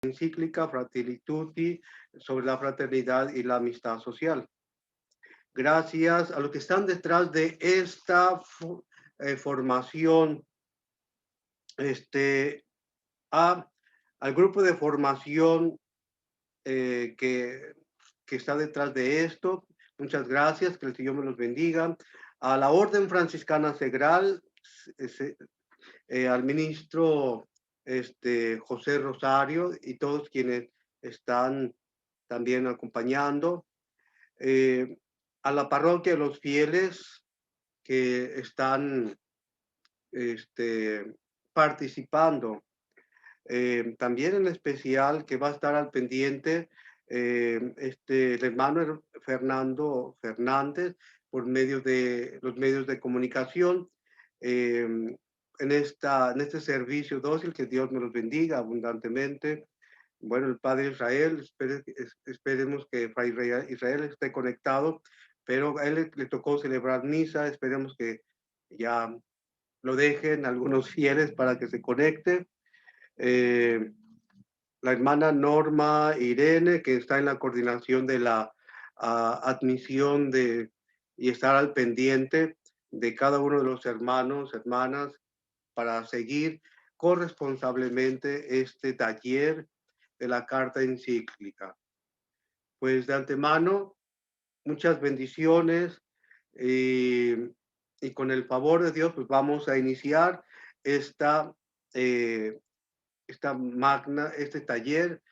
encíclica Fratelli Tutti sobre la fraternidad y la amistad social. Gracias a los que están detrás de esta formación, al grupo de formación que está detrás de esto. Muchas gracias, que el Señor me los bendiga. A la Orden Franciscana Segral, al ministro José Rosario y todos quienes están también acompañando, a la parroquia de los fieles que están participando, también en especial que va a estar al pendiente el hermano Fernando Fernández por medio de los medios de comunicación, en este servicio dócil. Que Dios me los bendiga abundantemente. Bueno, el Padre Israel, esperemos que Fray Israel esté conectado, pero a él le tocó celebrar misa. Esperemos que ya lo dejen algunos fieles para que se conecte. La hermana Norma Irene, que está en la coordinación de la admisión y estar al pendiente de cada uno de los hermanos, hermanas, para seguir corresponsablemente este taller de la carta encíclica. Pues de antemano, muchas bendiciones, y con el favor de Dios, pues vamos a iniciar este taller,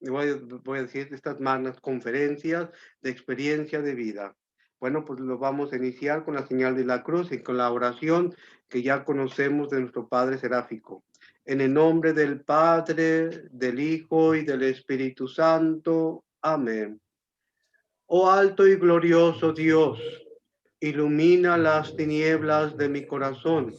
voy a decir, estas magnas conferencias de experiencia de vida. Bueno, pues lo vamos a iniciar con la señal de la cruz y con la oración que ya conocemos de nuestro Padre Seráfico. En el nombre del Padre, del Hijo y del Espíritu Santo. Amén. Oh alto y glorioso Dios, ilumina las tinieblas de mi corazón.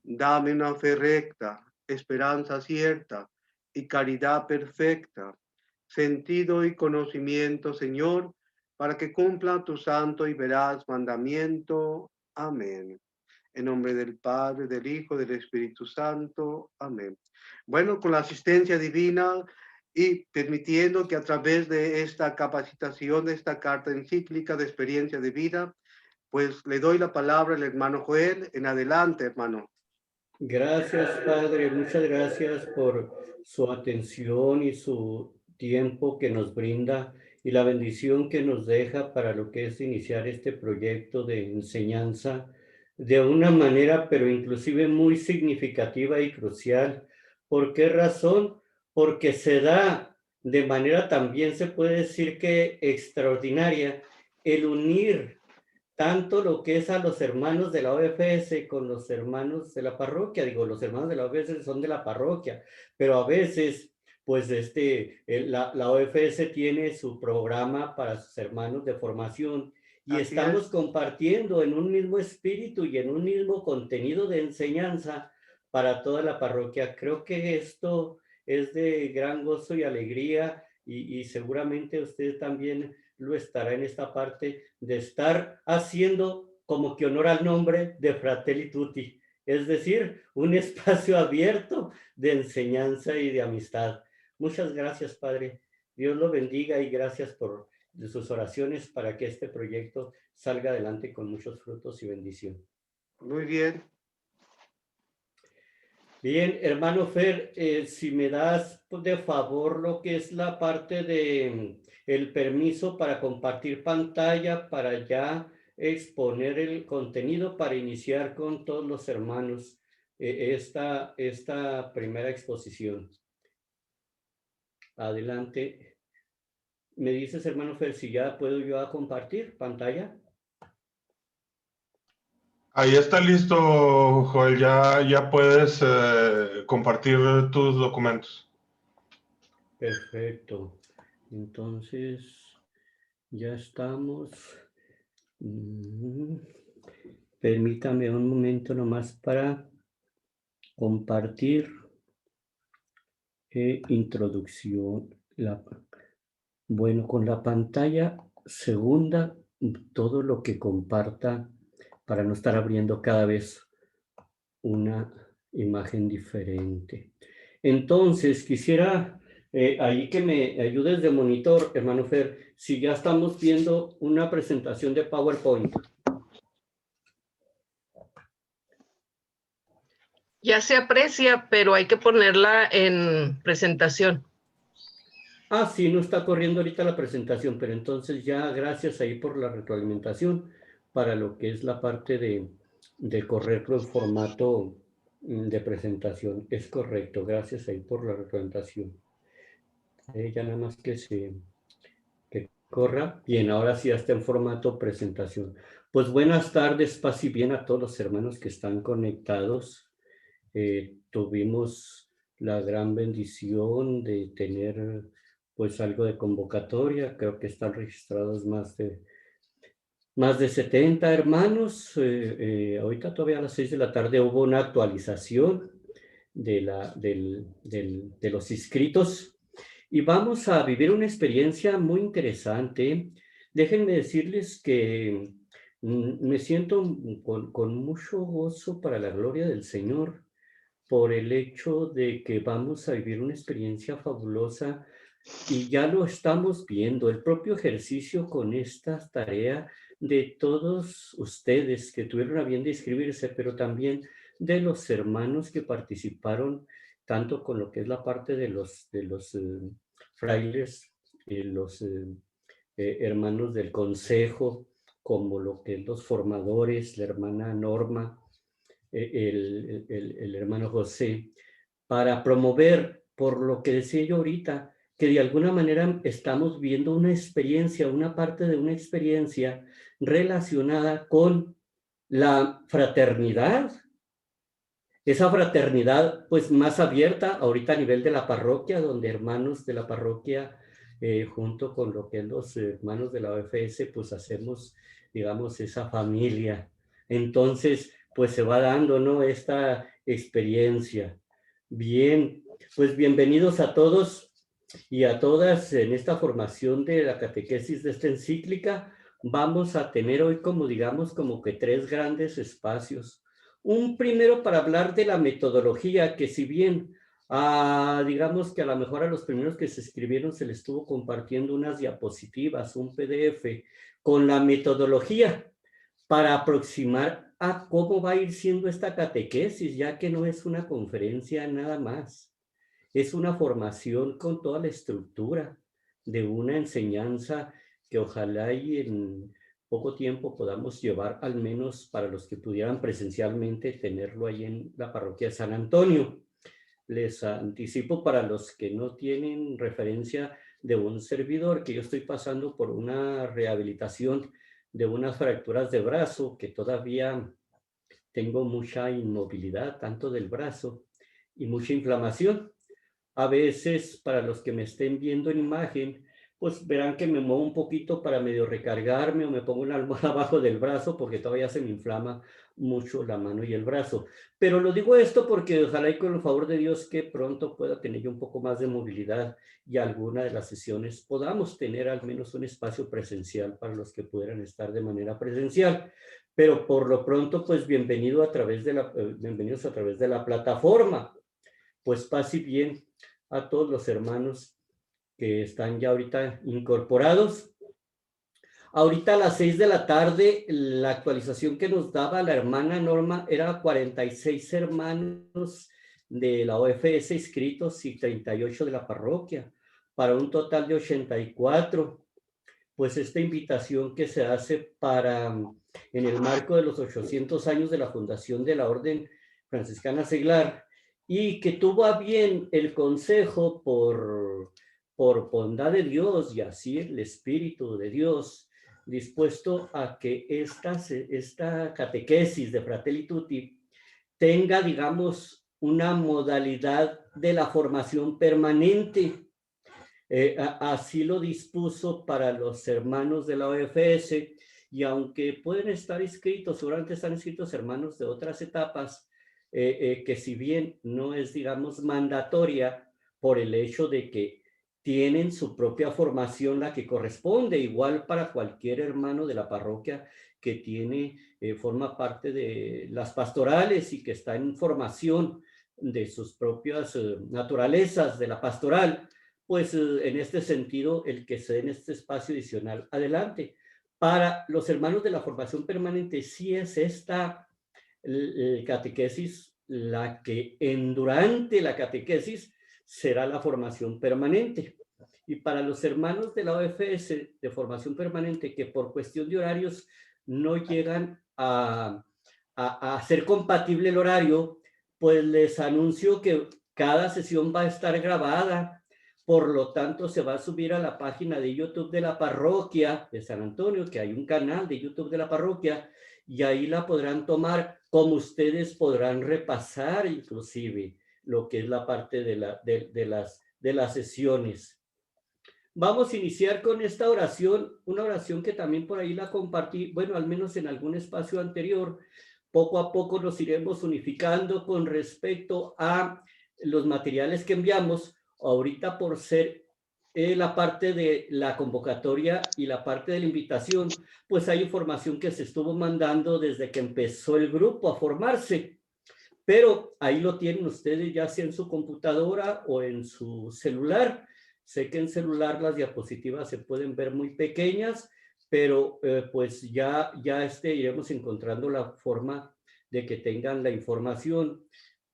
Dame una fe recta, esperanza cierta y caridad perfecta, sentido y conocimiento, Señor, para que cumpla tu santo y veraz mandamiento. Amén. En nombre del Padre, del Hijo, del Espíritu Santo. Amén. Bueno, con la asistencia divina y permitiendo que a través de esta capacitación, de esta carta encíclica de experiencia de vida, pues le doy la palabra al hermano Joel. En adelante, hermano. Gracias, Padre. Muchas gracias por su atención y su tiempo que nos brinda y la bendición que nos deja para lo que es iniciar este proyecto de enseñanza de una manera, pero inclusive muy significativa y crucial. ¿Por qué razón? Porque se da de manera también se puede decir que extraordinaria el unir tanto lo que es a los hermanos de la OFS con los hermanos de la parroquia. Digo, los hermanos de la OFS son de la parroquia, pero a veces, pues, la OFS tiene su programa para sus hermanos de formación y Así estamos es. compartiendo en un mismo espíritu y en un mismo contenido de enseñanza para toda la parroquia. Creo que esto es de gran gozo y alegría y seguramente usted también lo estará en esta parte de estar haciendo como que honor al nombre de Fratelli Tutti, es decir, un espacio abierto de enseñanza y de amistad. Muchas gracias, Padre. Dios lo bendiga y gracias por sus oraciones para que este proyecto salga adelante con muchos frutos y bendición. Muy bien. Bien, hermano Fer, si me das de favor lo que es la parte de el permiso para compartir pantalla, para ya exponer el contenido, para iniciar con todos los hermanos esta primera exposición. Adelante. ¿Me dices, hermano Fer, si ya puedo yo a compartir pantalla? Ahí está listo, Joel. Ya puedes compartir tus documentos. Perfecto. Entonces, ya estamos. Permítame un momento nomás para compartir introducción. Bueno, con la pantalla segunda, todo lo que comparta para no estar abriendo cada vez una imagen diferente. Entonces, quisiera ahí que me ayudes de monitor, hermano Fer, si ya estamos viendo una presentación de PowerPoint. Ya se aprecia, pero hay que ponerla en presentación. Ah, sí, no está corriendo ahorita la presentación, pero entonces ya gracias ahí por la retroalimentación para lo que es la parte de correrlo en formato de presentación. Es correcto, gracias ahí por la retroalimentación. Ya nada más que corra. Bien, ahora sí ya está en formato presentación. Pues buenas tardes, paz y bien a todos los hermanos que están conectados. Tuvimos la gran bendición de tener pues algo de convocatoria. Creo que están registrados más de 70 hermanos. Ahorita todavía a las 6 de la tarde hubo una actualización de los inscritos. Y vamos a vivir una experiencia muy interesante. Déjenme decirles que me siento con mucho gozo para la gloria del Señor por el hecho de que vamos a vivir una experiencia fabulosa y ya lo estamos viendo, el propio ejercicio con esta tarea de todos ustedes que tuvieron a bien de inscribirse, pero también de los hermanos que participaron tanto con lo que es la parte de los frailes, los hermanos del consejo, como lo que es los formadores, la hermana Norma, el hermano José, para promover, por lo que decía yo ahorita, que de alguna manera estamos viendo una experiencia, una parte de una experiencia relacionada con la fraternidad, esa fraternidad pues más abierta ahorita a nivel de la parroquia, donde hermanos de la parroquia, junto con lo que es los hermanos de la OFS, pues hacemos, digamos, esa familia. Entonces, pues se va dando, ¿no? Esta experiencia. Bien, pues bienvenidos a todos y a todas en esta formación de la catequesis de esta encíclica. Vamos a tener hoy como, digamos, como que 3 grandes espacios. Un primero para hablar de la metodología, que si bien, digamos que a lo mejor a los primeros que se escribieron se les estuvo compartiendo unas diapositivas, un PDF, con la metodología para aproximar a cómo va a ir siendo esta catequesis, ya que no es una conferencia nada más, es una formación con toda la estructura de una enseñanza que ojalá y en poco tiempo podamos llevar, al menos para los que pudieran presencialmente tenerlo ahí en la parroquia de San Antonio. Les anticipo para los que no tienen referencia de un servidor, que yo estoy pasando por una rehabilitación de unas fracturas de brazo, que todavía tengo mucha inmovilidad, tanto del brazo, y mucha inflamación. A veces, para los que me estén viendo en imagen, pues verán que me muevo un poquito para medio recargarme o me pongo una almohada abajo del brazo porque todavía se me inflama mucho la mano y el brazo. Pero lo digo esto porque ojalá y con el favor de Dios que pronto pueda tener yo un poco más de movilidad y alguna de las sesiones podamos tener al menos un espacio presencial para los que pudieran estar de manera presencial. Pero por lo pronto, pues bienvenidos a través de la plataforma. Pues paz y bien a todos los hermanos que están ya ahorita incorporados. Ahorita a las 6 de la tarde, la actualización que nos daba la hermana Norma era 46 hermanos de la OFS inscritos y 38 de la parroquia, para un total de 84. Pues esta invitación que se hace para, en el marco de los 800 años de la fundación de la Orden Franciscana Seglar, y que tuvo a bien el Consejo por bondad de Dios y así el Espíritu de Dios, dispuesto a que esta catequesis de Fratelli Tutti tenga, digamos, una modalidad de la formación permanente. Así lo dispuso para los hermanos de la OFS, y aunque pueden estar inscritos, seguramente están inscritos hermanos de otras etapas, que si bien no es, digamos, mandatoria por el hecho de que tienen su propia formación, la que corresponde, igual para cualquier hermano de la parroquia que tiene, forma parte de las pastorales y que está en formación de sus propias naturalezas de la pastoral, pues en este sentido, el que se den este espacio adicional. Adelante. Para los hermanos de la formación permanente, sí es esta catequesis la que durante la catequesis será la formación permanente. Y para los hermanos de la OFS de formación permanente que por cuestión de horarios no llegan a hacer compatible el horario, pues les anuncio que cada sesión va a estar grabada, por lo tanto se va a subir a la página de YouTube de la parroquia de San Antonio, que hay un canal de YouTube de la parroquia, y ahí la podrán tomar, como ustedes podrán repasar inclusive lo que es la parte de las sesiones. Vamos a iniciar con esta oración, una oración que también por ahí la compartí, bueno, al menos en algún espacio anterior. Poco a poco nos iremos unificando con respecto a los materiales que enviamos. Ahorita por ser la parte de la convocatoria y la parte de la invitación, pues hay información que se estuvo mandando desde que empezó el grupo a formarse. Pero ahí lo tienen ustedes ya sea en su computadora o en su celular. Sé que en celular las diapositivas se pueden ver muy pequeñas, pero pues ya iremos encontrando la forma de que tengan la información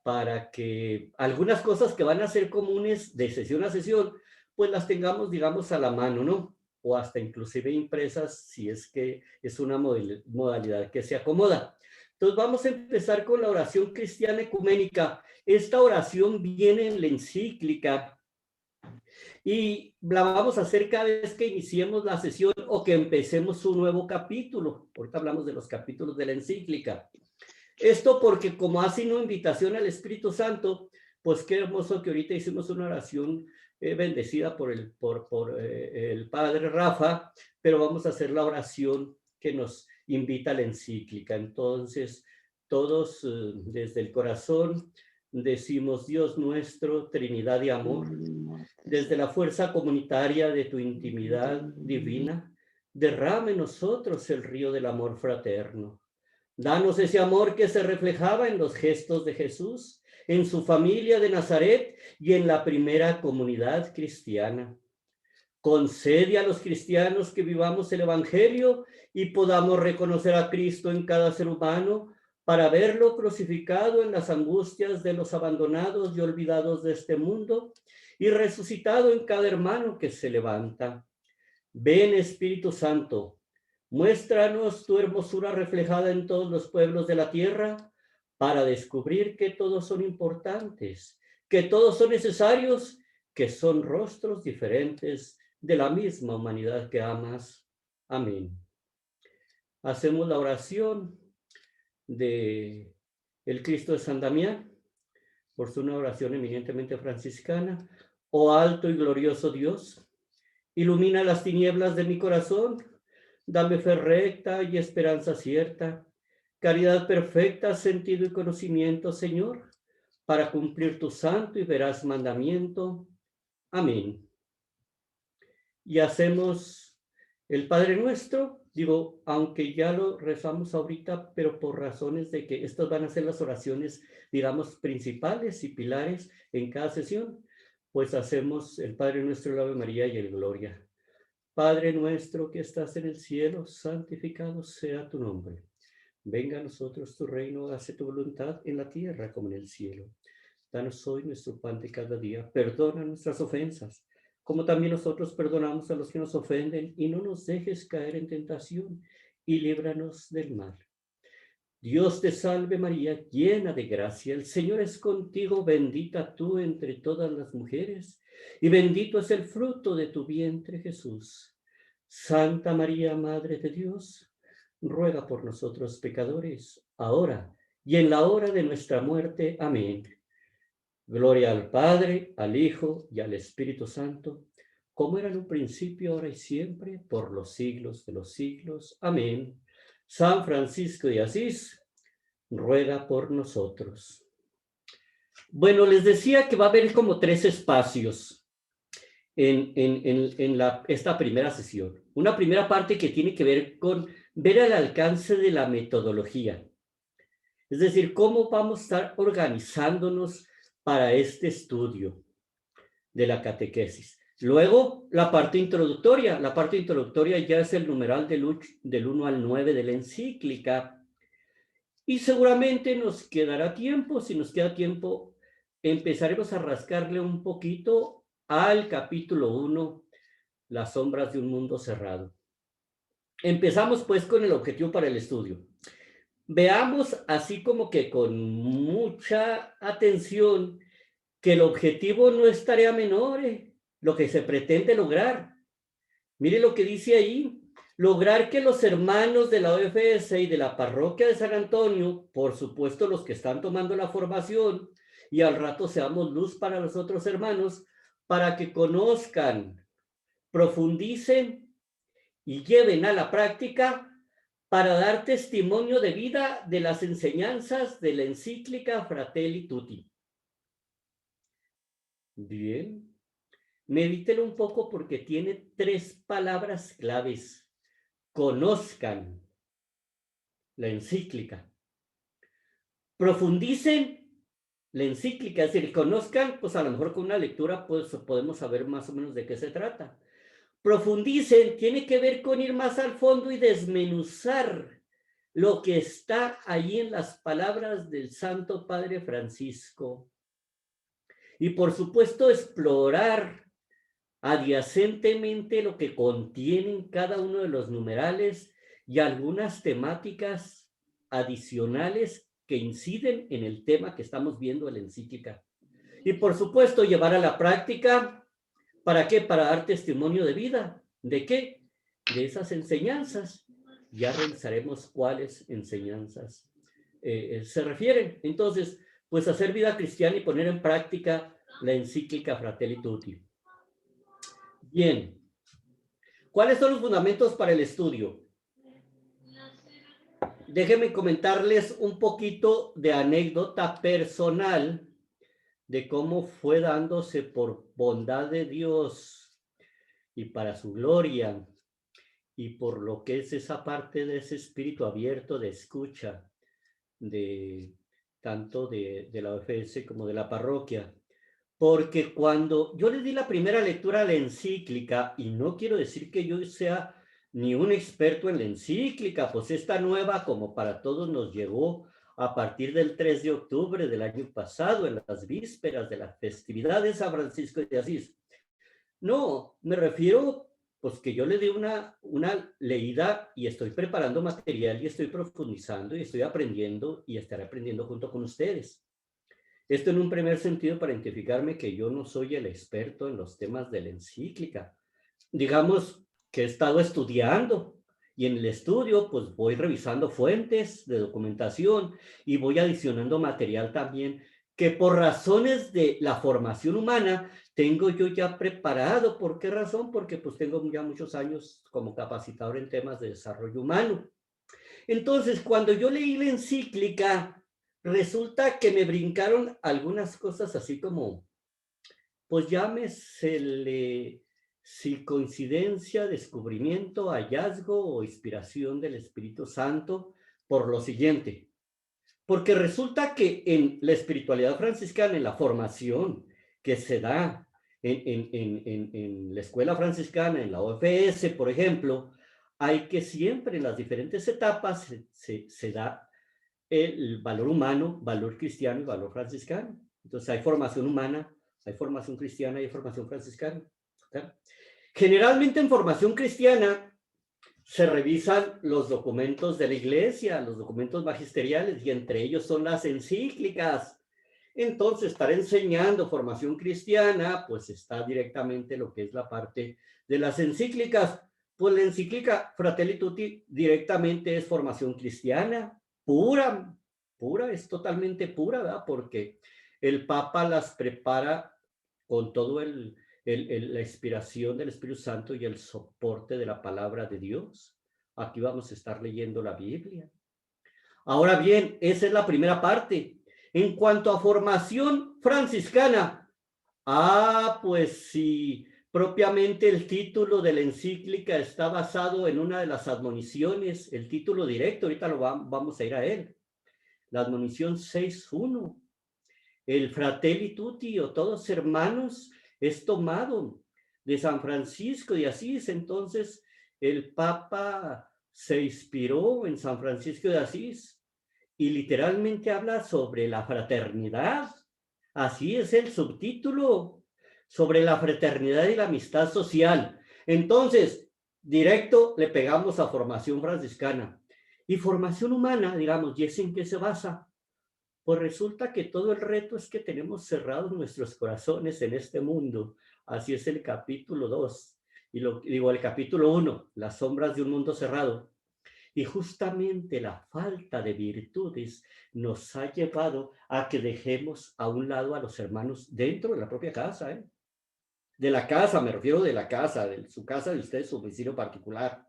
para que algunas cosas que van a ser comunes de sesión a sesión, pues las tengamos, digamos, a la mano, ¿no? O hasta inclusive impresas si es que es una modalidad que se acomoda. Entonces vamos a empezar con la oración cristiana ecuménica. Esta oración viene en la encíclica y la vamos a hacer cada vez que iniciemos la sesión o que empecemos un nuevo capítulo. Ahorita hablamos de los capítulos de la encíclica. Esto porque como hace una invitación al Espíritu Santo, pues qué hermoso que ahorita hicimos una oración bendecida por el Padre Rafa, pero vamos a hacer la oración que nos invita a la encíclica. Entonces, todos desde el corazón decimos: Dios nuestro, Trinidad de amor, desde la fuerza comunitaria de tu intimidad divina, derrama en nosotros el río del amor fraterno. Danos ese amor que se reflejaba en los gestos de Jesús, en su familia de Nazaret y en la primera comunidad cristiana. Concede a los cristianos que vivamos el Evangelio y podamos reconocer a Cristo en cada ser humano para verlo crucificado en las angustias de los abandonados y olvidados de este mundo y resucitado en cada hermano que se levanta. Ven, Espíritu Santo, muéstranos tu hermosura reflejada en todos los pueblos de la tierra para descubrir que todos son importantes, que todos son necesarios, que son rostros diferentes de la misma humanidad que amas. Amén. Hacemos la oración de el Cristo de San Damián, por ser una oración eminentemente franciscana. Oh alto y glorioso Dios, ilumina las tinieblas de mi corazón, dame fe recta y esperanza cierta, caridad perfecta, sentido y conocimiento, Señor, para cumplir tu santo y veraz mandamiento. Amén. Y hacemos el Padre Nuestro, digo, aunque ya lo rezamos ahorita, pero por razones de que estas van a ser las oraciones, digamos, principales y pilares en cada sesión, pues hacemos el Padre Nuestro, el Ave María y el Gloria. Padre nuestro que estás en el cielo, santificado sea tu nombre. Venga a nosotros tu reino, hágase tu voluntad en la tierra como en el cielo. Danos hoy nuestro pan de cada día. Perdona nuestras ofensas, como también nosotros perdonamos a los que nos ofenden, y no nos dejes caer en tentación, y líbranos del mal. Dios te salve María, llena de gracia, el Señor es contigo, bendita tú entre todas las mujeres, y bendito es el fruto de tu vientre, Jesús. Santa María, Madre de Dios, ruega por nosotros pecadores, ahora y en la hora de nuestra muerte. Amén. Gloria al Padre, al Hijo y al Espíritu Santo, como era en un principio, ahora y siempre, por los siglos de los siglos. Amén. San Francisco de Asís, ruega por nosotros. Bueno, les decía que va a haber como 3 espacios en esta primera sesión. Una primera parte que tiene que ver con ver el alcance de la metodología. Es decir, cómo vamos a estar organizándonos para este estudio de la catequesis. Luego, la parte introductoria. La parte introductoria ya es el numeral del 1 al 9 de la encíclica. Y seguramente nos quedará tiempo, si nos queda tiempo, empezaremos a rascarle un poquito al capítulo 1, las sombras de un mundo cerrado. Empezamos pues con el objetivo para el estudio. Veamos así como que con mucha atención que el objetivo no es tarea menor, lo que se pretende lograr. Mire lo que dice ahí, lograr que los hermanos de la OFS y de la parroquia de San Antonio, por supuesto los que están tomando la formación, y al rato seamos luz para los otros hermanos, para que conozcan, profundicen y lleven a la práctica para dar testimonio de vida de las enseñanzas de la encíclica Fratelli Tutti. Bien. Medítelo un poco porque tiene 3 palabras claves. Conozcan la encíclica. Profundicen la encíclica, es decir, conozcan, pues a lo mejor con una lectura pues podemos saber más o menos de qué se trata. Profundicen, tiene que ver con ir más al fondo y desmenuzar lo que está ahí en las palabras del Santo Padre Francisco. Y por supuesto explorar adyacentemente lo que contienen cada uno de los numerales y algunas temáticas adicionales que inciden en el tema que estamos viendo en la encíclica. Y por supuesto llevar a la práctica, ¿para qué? Para dar testimonio de vida. ¿De qué? De esas enseñanzas. Ya revisaremos cuáles enseñanzas se refieren. Entonces, pues hacer vida cristiana y poner en práctica la encíclica Fratelli Tutti. Bien, ¿cuáles son los fundamentos para el estudio? Déjenme comentarles un poquito de anécdota personal de cómo fue dándose por bondad de Dios y para su gloria y por lo que es esa parte de ese espíritu abierto de escucha de tanto de la OFS como de la parroquia. Porque cuando yo le di la primera lectura a la encíclica, y no quiero decir que yo sea ni un experto en la encíclica, pues esta nueva, como para todos, nos llegó a partir del 3 de octubre del año pasado, en las vísperas de la festividad de San Francisco de Asís. No, me refiero, pues que yo le di una leída y estoy preparando material y estoy profundizando y estoy aprendiendo y estaré aprendiendo junto con ustedes. Esto en un primer sentido para identificarme que yo no soy el experto en los temas de la encíclica. Digamos que he estado estudiando y en el estudio pues voy revisando fuentes de documentación y voy adicionando material también que por razones de la formación humana tengo yo ya preparado. ¿Por qué razón? Porque pues tengo ya muchos años como capacitador en temas de desarrollo humano. Entonces, cuando yo leí la encíclica, resulta que me brincaron algunas cosas así como, pues llámesele si coincidencia, descubrimiento, hallazgo o inspiración del Espíritu Santo, por lo siguiente. Porque resulta que en la espiritualidad franciscana, en la formación que se da en la escuela franciscana, en la OFS, por ejemplo, hay que siempre en las diferentes etapas se da el valor humano, valor cristiano y valor franciscano. Entonces hay formación humana, hay formación cristiana y hay formación franciscana. ¿Sí? Generalmente en formación cristiana se revisan los documentos de la iglesia, los documentos magisteriales, y entre ellos son las encíclicas. Entonces, estar enseñando formación cristiana, pues está directamente lo que es la parte de las encíclicas. Pues la encíclica Fratelli Tutti directamente es formación cristiana, pura, es totalmente pura, ¿verdad? Porque el Papa las prepara con todo la inspiración del Espíritu Santo y el soporte de la palabra de Dios. Aquí vamos a estar leyendo la Biblia. Ahora bien, esa es la primera parte. En cuanto a formación franciscana, pues sí, propiamente el título de la encíclica está basado en una de las admoniciones, el título directo, ahorita vamos a ir a él, la admonición 6.1. el Fratelli Tutti o todos hermanos es tomado de San Francisco de Asís. Entonces el Papa se inspiró en San Francisco de Asís y literalmente habla sobre la fraternidad. Así es el subtítulo, sobre la fraternidad y la amistad social. Entonces, directo le pegamos a formación franciscana. Y formación humana, digamos, ¿y es en qué se basa? Pues resulta que todo el reto es que tenemos cerrados nuestros corazones en este mundo. Así es el capítulo 2. Y digo, el capítulo 1, las sombras de un mundo cerrado. Y justamente la falta de virtudes nos ha llevado a que dejemos a un lado a los hermanos dentro de la propia casa, ¿eh? De la casa, me refiero de la casa, de su casa de ustedes, su vecino particular,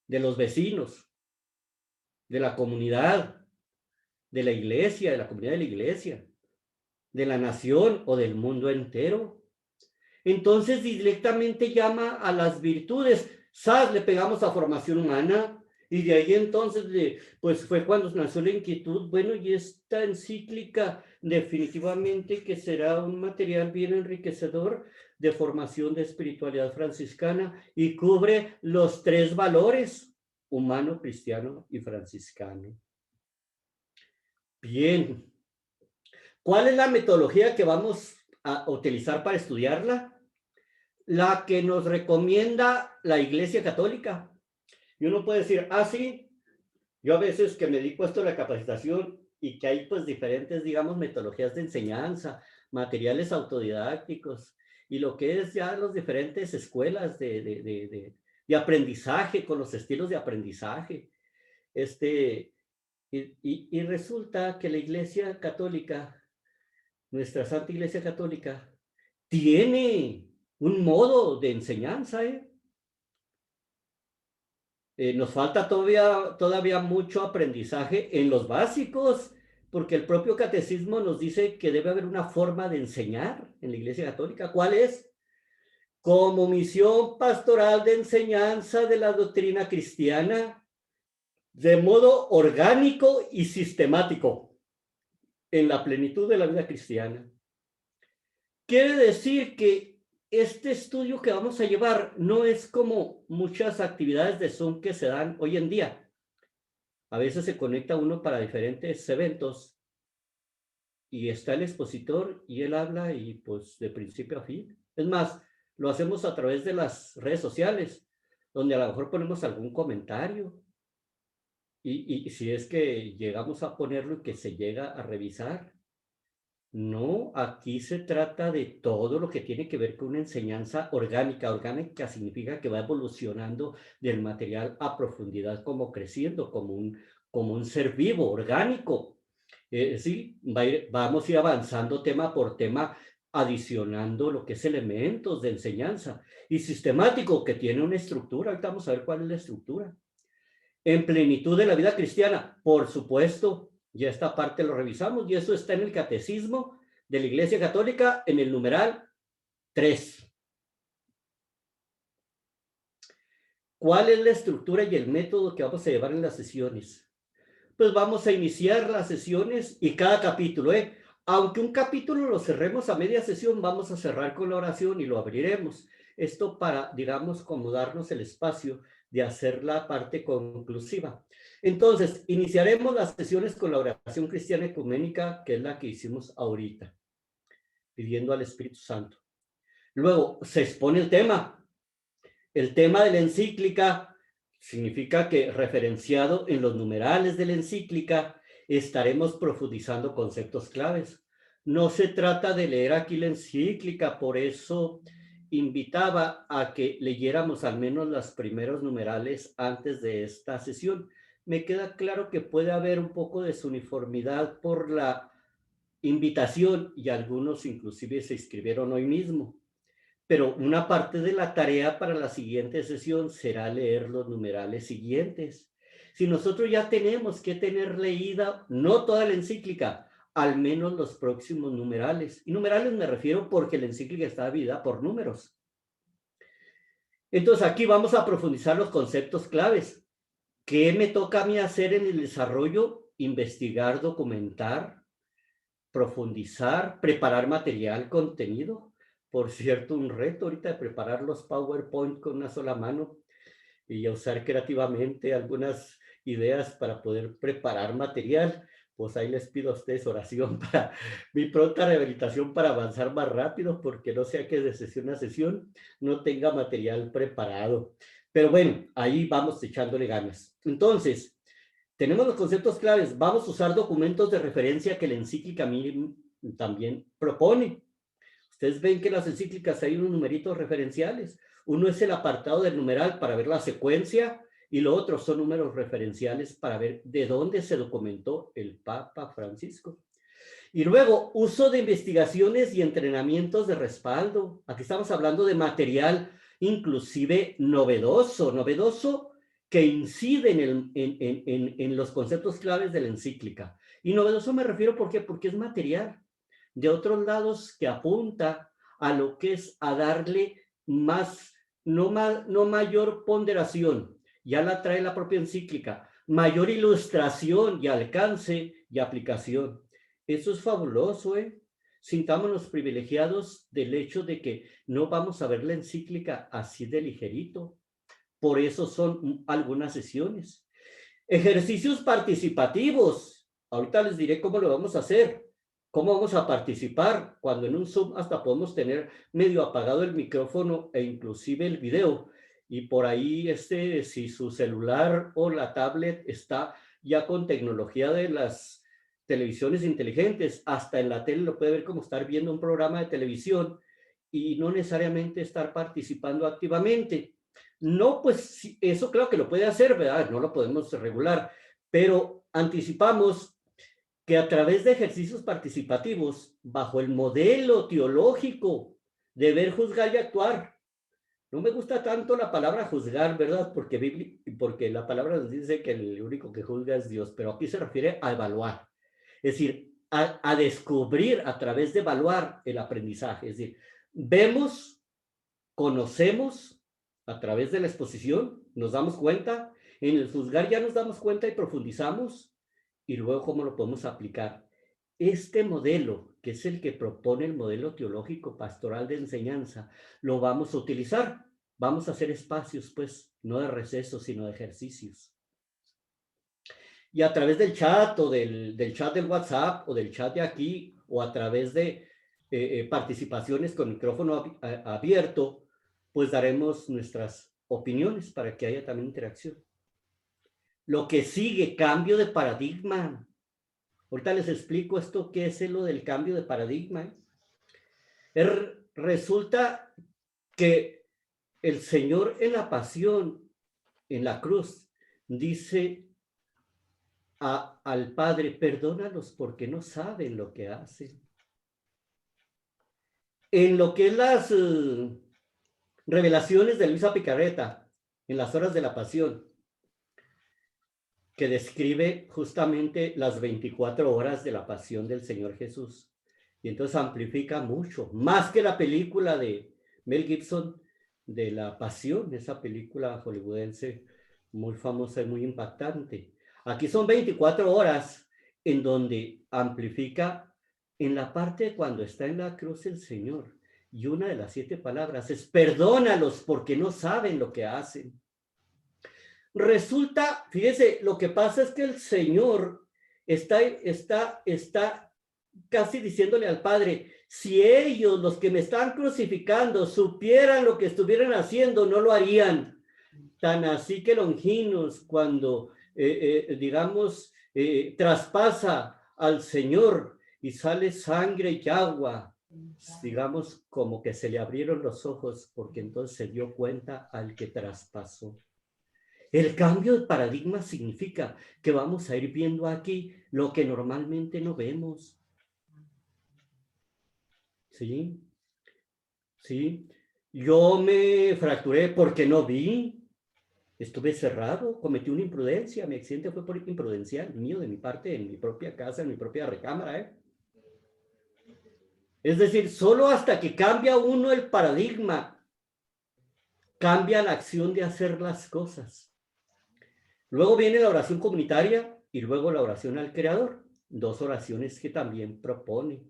de los vecinos, de la comunidad, de la iglesia, de la comunidad de la iglesia, de la nación o del mundo entero. Entonces directamente llama a las virtudes. ¡Sas! Le pegamos a formación humana. Y de ahí entonces, pues fue cuando nació la inquietud. Bueno, y esta encíclica definitivamente que será un material bien enriquecedor de formación de espiritualidad franciscana y cubre los 3 valores: humano, cristiano y franciscano. Bien. ¿Cuál es la metodología que vamos a utilizar para estudiarla? La que nos recomienda la Iglesia Católica. Y uno puede decir, sí, yo a veces que me dedico a esto de la capacitación y que hay pues diferentes, digamos, metodologías de enseñanza, materiales autodidácticos y lo que es ya las diferentes escuelas de aprendizaje con los estilos de aprendizaje. Y resulta que la Iglesia Católica, nuestra Santa Iglesia Católica, tiene un modo de enseñanza, nos falta todavía mucho aprendizaje en los básicos, porque el propio catecismo nos dice que debe haber una forma de enseñar en la Iglesia Católica. ¿Cuál es? Como misión pastoral de enseñanza de la doctrina cristiana, de modo orgánico y sistemático, en la plenitud de la vida cristiana. Quiere decir que este estudio que vamos a llevar no es como muchas actividades de Zoom que se dan hoy en día. A veces se conecta uno para diferentes eventos y está el expositor y él habla y pues de principio a fin. Es más, lo hacemos a través de las redes sociales, donde a lo mejor ponemos algún comentario. Y si es que llegamos a ponerlo y que se llega a revisar. No, aquí se trata de todo lo que tiene que ver con una enseñanza orgánica. Orgánica significa que va evolucionando del material a profundidad, como creciendo, como un ser vivo, orgánico. Sí, vamos a ir avanzando tema por tema, adicionando lo que es elementos de enseñanza. Y sistemático, que tiene una estructura. Ahorita vamos a ver cuál es la estructura. En plenitud de la vida cristiana, por supuesto. Ya esta parte lo revisamos y eso está en el Catecismo de la Iglesia Católica en el numeral 3. ¿Cuál es la estructura y el método que vamos a llevar en las sesiones? Pues vamos a iniciar las sesiones y cada capítulo, aunque un capítulo lo cerremos a media sesión, vamos a cerrar con la oración y lo abriremos. Esto para, digamos, como darnos el espacio de hacer la parte conclusiva. Entonces, iniciaremos las sesiones con la oración cristiana ecuménica, que es la que hicimos ahorita, pidiendo al Espíritu Santo. Luego, se expone el tema. El tema de la encíclica significa que, referenciado en los numerales de la encíclica, estaremos profundizando conceptos claves. No se trata de leer aquí la encíclica, por eso invitaba a que leyéramos al menos los primeros numerales antes de esta sesión. Me queda claro que puede haber un poco de desuniformidad por la invitación y algunos inclusive se inscribieron hoy mismo. Pero una parte de la tarea para la siguiente sesión será leer los numerales siguientes. Si nosotros ya tenemos que tener leída, no toda la encíclica, al menos los próximos numerales. Y numerales me refiero porque la encíclica está dividida por números. Entonces aquí vamos a profundizar los conceptos claves. ¿Qué me toca a mí hacer en el desarrollo? Investigar, documentar, profundizar, preparar material, contenido. Por cierto, un reto ahorita de preparar los PowerPoint con una sola mano y usar creativamente algunas ideas para poder preparar material. Pues ahí les pido a ustedes oración para mi pronta rehabilitación para avanzar más rápido, porque no sea que de sesión a sesión no tenga material preparado. Pero bueno, ahí vamos echándole ganas. Entonces, tenemos los conceptos claves. Vamos a usar documentos de referencia que la encíclica también propone. Ustedes ven que en las encíclicas hay unos numeritos referenciales. Uno es el apartado del numeral para ver la secuencia y lo otro son números referenciales para ver de dónde se documentó el Papa Francisco. Y luego, uso de investigaciones y entrenamientos de respaldo. Aquí estamos hablando de material inclusive novedoso que incide en los conceptos claves de la encíclica. Y novedoso me refiero ¿por qué? Porque es material de otros lados que apunta a lo que es a darle no mayor ponderación, ya la trae la propia encíclica, mayor ilustración y alcance y aplicación. Eso es fabuloso, ¿eh? Sintámonos privilegiados del hecho de que no vamos a ver la encíclica así de ligerito. Por eso son algunas sesiones. Ejercicios participativos. Ahorita les diré cómo lo vamos a hacer. ¿Cómo vamos a participar? Cuando en un Zoom hasta podemos tener medio apagado el micrófono e inclusive el video. Y por ahí, si su celular o la tablet está ya con tecnología de las televisiones inteligentes, hasta en la tele lo puede ver como estar viendo un programa de televisión y no necesariamente estar participando activamente. No, pues eso claro que lo puede hacer, ¿verdad? No lo podemos regular, pero anticipamos que a través de ejercicios participativos, bajo el modelo teológico de ver, juzgar y actuar. No me gusta tanto la palabra juzgar, ¿verdad? Porque la palabra nos dice que el único que juzga es Dios, pero aquí se refiere a evaluar. Es decir, a descubrir a través de evaluar el aprendizaje. Es decir, vemos, conocemos a través de la exposición, nos damos cuenta, en el juzgar ya nos damos cuenta y profundizamos, y luego cómo lo podemos aplicar. Este modelo, que es el que propone el modelo teológico pastoral de enseñanza, lo vamos a utilizar. Vamos a hacer espacios, pues, no de recesos, sino de ejercicios. Y a través del chat o del chat del WhatsApp o del chat de aquí o a través de participaciones con micrófono abierto, pues daremos nuestras opiniones para que haya también interacción. Lo que sigue, cambio de paradigma. Ahorita les explico esto, qué es lo del cambio de paradigma. Resulta que el Señor en la pasión, en la cruz, dice al Padre, perdónalos porque no saben lo que hacen. En lo que es las revelaciones de Luisa Picarreta, en las horas de la pasión, que describe justamente las 24 horas de la pasión del Señor Jesús. Y entonces amplifica mucho, más que la película de Mel Gibson, de la pasión, esa película hollywoodense muy famosa y muy impactante. Aquí son 24 horas en donde amplifica en la parte cuando está en la cruz el Señor. Y una de las 7 palabras es, perdónalos porque no saben lo que hacen. Resulta, fíjese, lo que pasa es que el Señor está casi diciéndole al Padre, si ellos, los que me están crucificando, supieran lo que estuvieran haciendo, no lo harían. Tan así que Longinos, cuando, traspasa al Señor y sale sangre y agua, digamos, como que se le abrieron los ojos, porque entonces se dio cuenta al que traspasó. El cambio de paradigma significa que vamos a ir viendo aquí lo que normalmente no vemos. ¿Sí? ¿Sí? Yo me fracturé porque no vi. Estuve cerrado, cometí una imprudencia. Mi accidente fue por imprudencial mío, de mi parte, en mi propia casa, en mi propia recámara. Es decir, solo hasta que cambia uno el paradigma, cambia la acción de hacer las cosas. Luego viene la oración comunitaria y luego la oración al Creador. 2 oraciones que también propone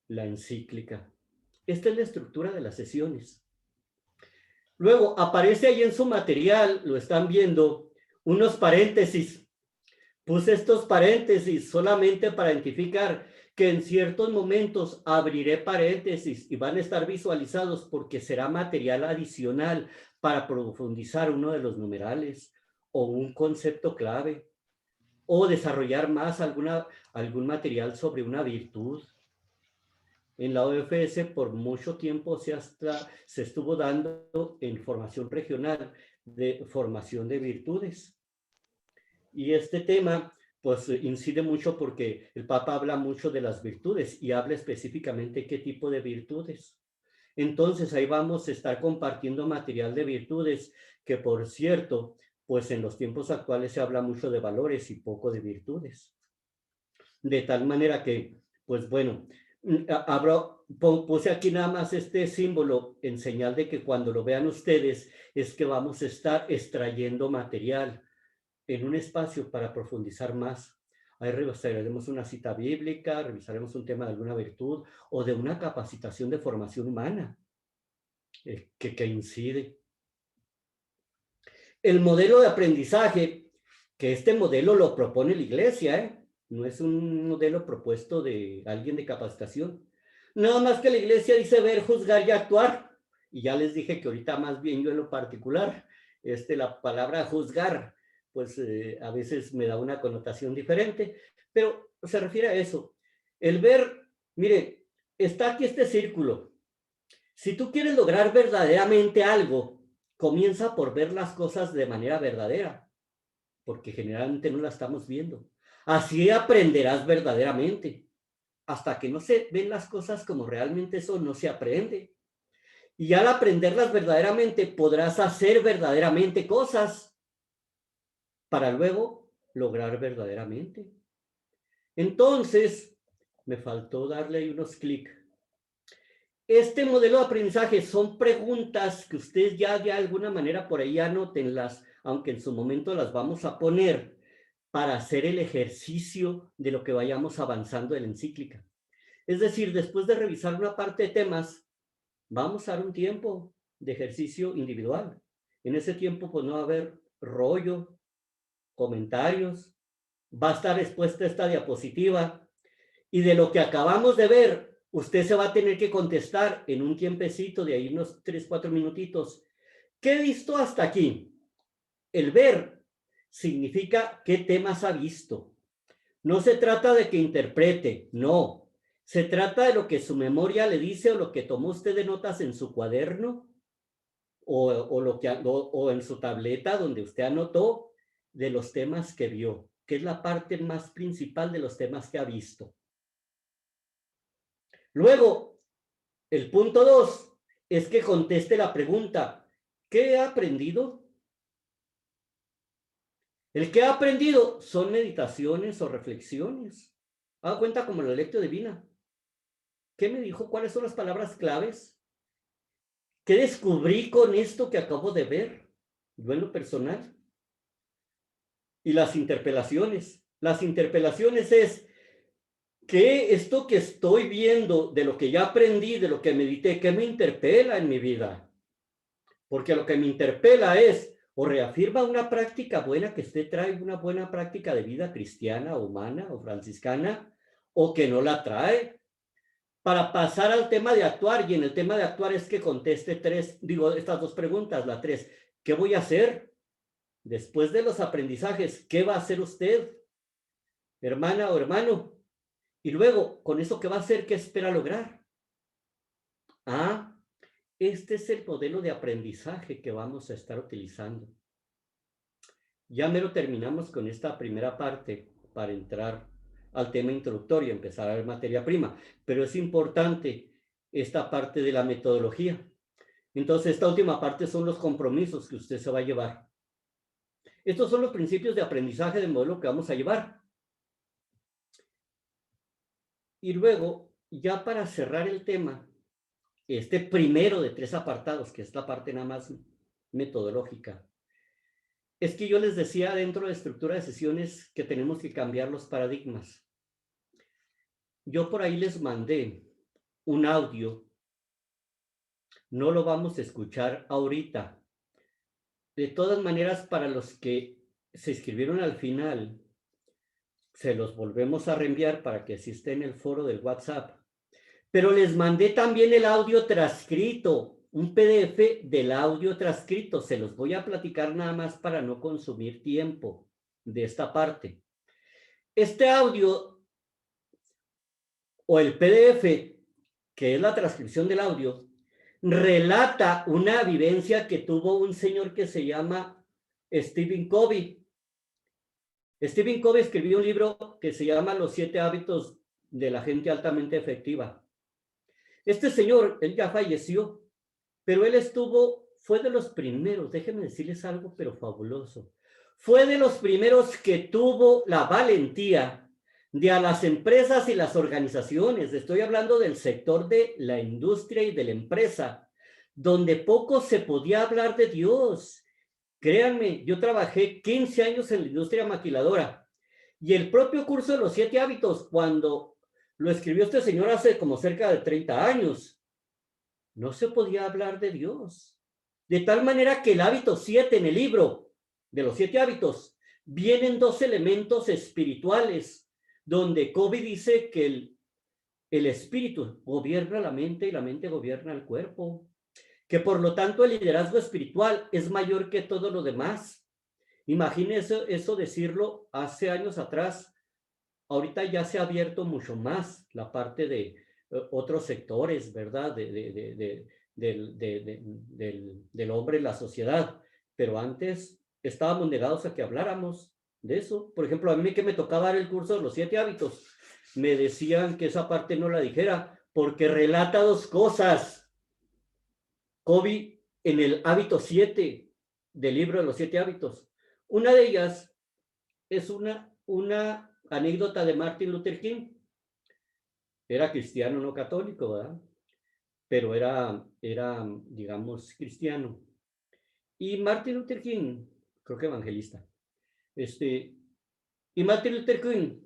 la encíclica. Esta es la estructura de las sesiones. Luego aparece ahí en su material, lo están viendo, unos paréntesis. Puse estos paréntesis solamente para identificar que en ciertos momentos abriré paréntesis y van a estar visualizados porque será material adicional para profundizar uno de los numerales o un concepto clave o desarrollar más algún material sobre una virtud. En la OFS por mucho tiempo se estuvo dando en formación regional de formación de virtudes. Y este tema pues incide mucho porque el Papa habla mucho de las virtudes y habla específicamente qué tipo de virtudes. Entonces ahí vamos a estar compartiendo material de virtudes que, por cierto, pues en los tiempos actuales se habla mucho de valores y poco de virtudes. De tal manera que, pues bueno, puse aquí nada más este símbolo en señal de que cuando lo vean ustedes es que vamos a estar extrayendo material en un espacio para profundizar más. Ahí revisaremos una cita bíblica, revisaremos un tema de alguna virtud o de una capacitación de formación humana que incide. El modelo de aprendizaje, que este modelo lo propone la Iglesia, no es un modelo propuesto de alguien de capacitación. Nada más que la Iglesia dice ver, juzgar y actuar. Y ya les dije que ahorita más bien yo en lo particular, la palabra juzgar, pues a veces me da una connotación diferente, pero se refiere a eso. El ver, mire, está aquí este círculo. Si tú quieres lograr verdaderamente algo, comienza por ver las cosas de manera verdadera, porque generalmente no las estamos viendo. Así aprenderás verdaderamente. Hasta que no se ven las cosas como realmente son, no se aprende. Y al aprenderlas verdaderamente, podrás hacer verdaderamente cosas para luego lograr verdaderamente. Entonces, me faltó darle ahí unos clics. Este modelo de aprendizaje son preguntas que ustedes ya de alguna manera por ahí anótenlas, aunque en su momento las vamos a poner para hacer el ejercicio de lo que vayamos avanzando en la encíclica. Es decir, después de revisar una parte de temas, vamos a dar un tiempo de ejercicio individual. En ese tiempo pues no va a haber rollo, comentarios, va a estar expuesta esta diapositiva y de lo que acabamos de ver, usted se va a tener que contestar en un tiempecito de ahí unos 3, 4 minutitos. ¿Qué he visto hasta aquí? El ver significa qué temas ha visto. No se trata de que interprete, no. Se trata de lo que su memoria le dice o lo que tomó usted de notas en su cuaderno o en su tableta donde usted anotó de los temas que vio, que es la parte más principal de los temas que ha visto. Luego, el punto 2 es que conteste la pregunta, ¿qué he aprendido? El que ha aprendido son meditaciones o reflexiones. Haga cuenta como la lectio divina. ¿Qué me dijo? ¿Cuáles son las palabras claves? ¿Qué descubrí con esto que acabo de ver? Yo en lo personal. Y las interpelaciones. Las interpelaciones es que esto que estoy viendo, de lo que ya aprendí, de lo que medité, ¿qué me interpela en mi vida? Porque lo que me interpela es o reafirma una práctica buena que usted trae, una buena práctica de vida cristiana, humana o franciscana, o que no la trae. Para pasar al tema de actuar, y en el tema de actuar es que conteste estas 2 preguntas, la 3, ¿qué voy a hacer? Después de los aprendizajes, ¿qué va a hacer usted, hermana o hermano? Y luego, con eso, ¿qué va a hacer? ¿Qué espera lograr? Este es el modelo de aprendizaje que vamos a estar utilizando. Ya mero terminamos con esta primera parte para entrar al tema introductorio y empezar a ver materia prima, pero es importante esta parte de la metodología. Entonces, esta última parte son los compromisos que usted se va a llevar. Estos son los principios de aprendizaje del modelo que vamos a llevar. Y luego, ya para cerrar el tema, este primero de 3 apartados, que es la parte nada más metodológica, es que yo les decía dentro de estructura de sesiones que tenemos que cambiar los paradigmas. yo por ahí les mandé un audio. No lo vamos a escuchar ahorita. De todas maneras, para los que se inscribieron al final, se los volvemos a reenviar para que así esté en el foro del WhatsApp. Pero les mandé también el audio transcrito, un PDF del audio transcrito. Se los voy a platicar nada más para no consumir tiempo de esta parte. Este audio o el PDF, que es la transcripción del audio, relata una vivencia que tuvo un señor que se llama Stephen Covey. Stephen Covey escribió un libro que se llama Los 7 hábitos de la gente altamente efectiva. Este señor, él ya falleció, pero él fue de los primeros, déjenme decirles algo, pero fabuloso. Fue de los primeros que tuvo la valentía de a las empresas y las organizaciones, estoy hablando del sector de la industria y de la empresa, donde poco se podía hablar de Dios. Créanme, yo trabajé 15 años en la industria maquiladora y el propio curso de los 7 hábitos, cuando lo escribió este señor hace como cerca de 30 años, no se podía hablar de Dios. De tal manera que el hábito 7 en el libro de los 7 hábitos vienen 2 elementos espirituales, donde Covey dice que el espíritu gobierna la mente y la mente gobierna el cuerpo, que por lo tanto el liderazgo espiritual es mayor que todo lo demás. Imagínense eso decirlo hace años atrás. Ahorita ya se ha abierto mucho más la parte de otros sectores, ¿verdad? Del hombre en la sociedad. Pero antes estábamos negados a que habláramos de eso. Por ejemplo, a mí que me tocaba dar el curso de los 7 hábitos, me decían que esa parte no la dijera porque relata 2 cosas. Covey en el hábito 7 del libro de los 7 hábitos. Una de ellas es una anécdota de Martin Luther King. Era cristiano, no católico, ¿verdad? Pero era, digamos, cristiano. Y Martin Luther King, creo que evangelista. Y Martin Luther King,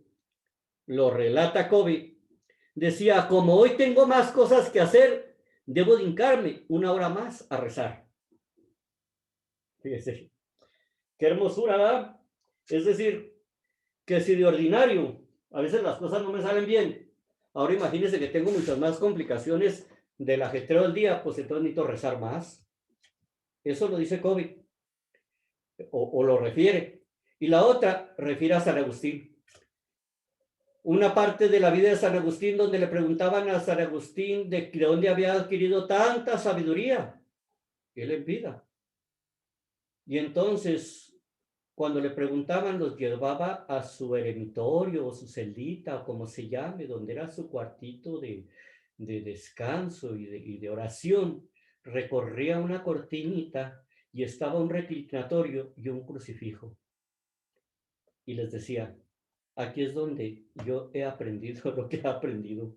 lo relata Covey, decía, como hoy tengo más cosas que hacer, debo de hincarme 1 hora más a rezar. Fíjese, qué hermosura, ¿verdad? Es decir, que si de ordinario a veces las cosas no me salen bien, ahora imagínense que tengo muchas más complicaciones del ajetreo del día, pues entonces necesito rezar más. Eso lo dice Covey, o lo refiere. Y la otra refiere a San Agustín. Una parte de la vida de San Agustín donde le preguntaban a San Agustín de dónde había adquirido tanta sabiduría. Él en vida. Y entonces, cuando le preguntaban, los llevaba a su eremitorio o su celdita, o como se llame, donde era su cuartito de descanso y de oración. Recorría una cortinita y estaba un reclinatorio y un crucifijo. Y les decía, aquí es donde yo he aprendido lo que he aprendido.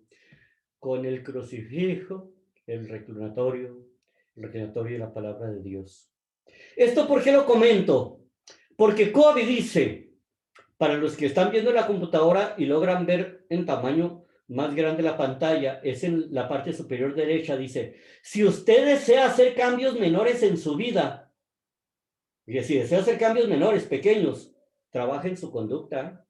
Con el crucifijo, el reclinatorio y la palabra de Dios. ¿Esto por qué lo comento? Porque Covey dice, para los que están viendo la computadora y logran ver en tamaño más grande la pantalla, es en la parte superior derecha, dice, si usted desea hacer cambios menores en su vida, y si desea hacer cambios menores, pequeños, trabaje en su conducta.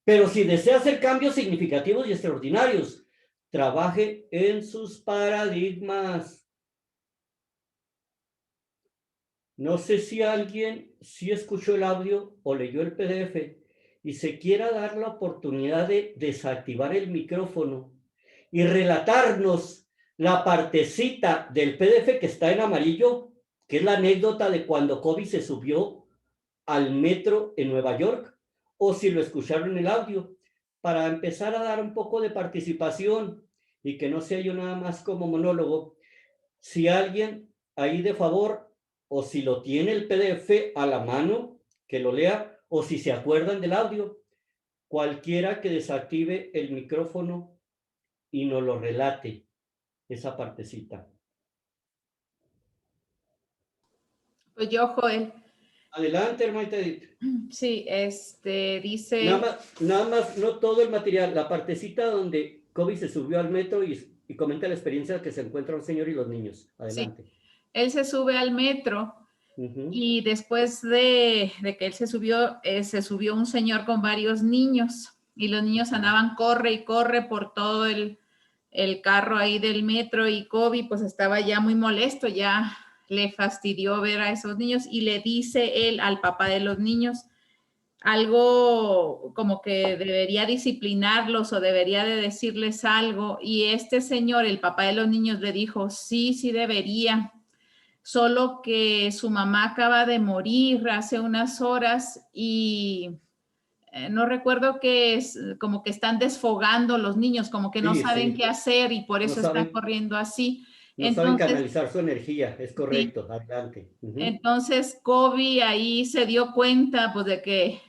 Pero si desea hacer cambios significativos y extraordinarios, trabaje en sus paradigmas. No sé si alguien sí escuchó el audio o leyó el PDF y se quiera dar la oportunidad de desactivar el micrófono y relatarnos la partecita del PDF que está en amarillo, que es la anécdota de cuando Covey se subió al metro en Nueva York, o si lo escucharon en el audio, para empezar a dar un poco de participación y que no sea yo nada más como monólogo. Si alguien ahí de favor, o si lo tiene el PDF a la mano, que lo lea, o si se acuerdan del audio, cualquiera que desactive el micrófono y nos lo relate, esa partecita. Pues yo, Joel, Adelante, hermanita Edith. Sí, dice... Nada más, no todo el material, la partecita donde Kobe se subió al metro y comenta la experiencia que se encuentra un señor y los niños. Adelante. Sí, él se sube al metro y después de que él se subió un señor con varios niños y los niños andaban corre y corre por todo el carro ahí del metro y Kobe pues estaba ya muy molesto, ya le fastidió ver a esos niños y le dice él al papá de los niños algo como que debería disciplinarlos o debería de decirles algo y este señor, el papá de los niños, le dijo, sí, sí debería, solo que su mamá acaba de morir hace unas horas y no recuerdo que es como que están desfogando los niños, como que no saben qué hacer y por eso están corriendo así. No saben canalizar su energía, es correcto, sí. Adelante. Entonces Kobe ahí se dio cuenta pues de que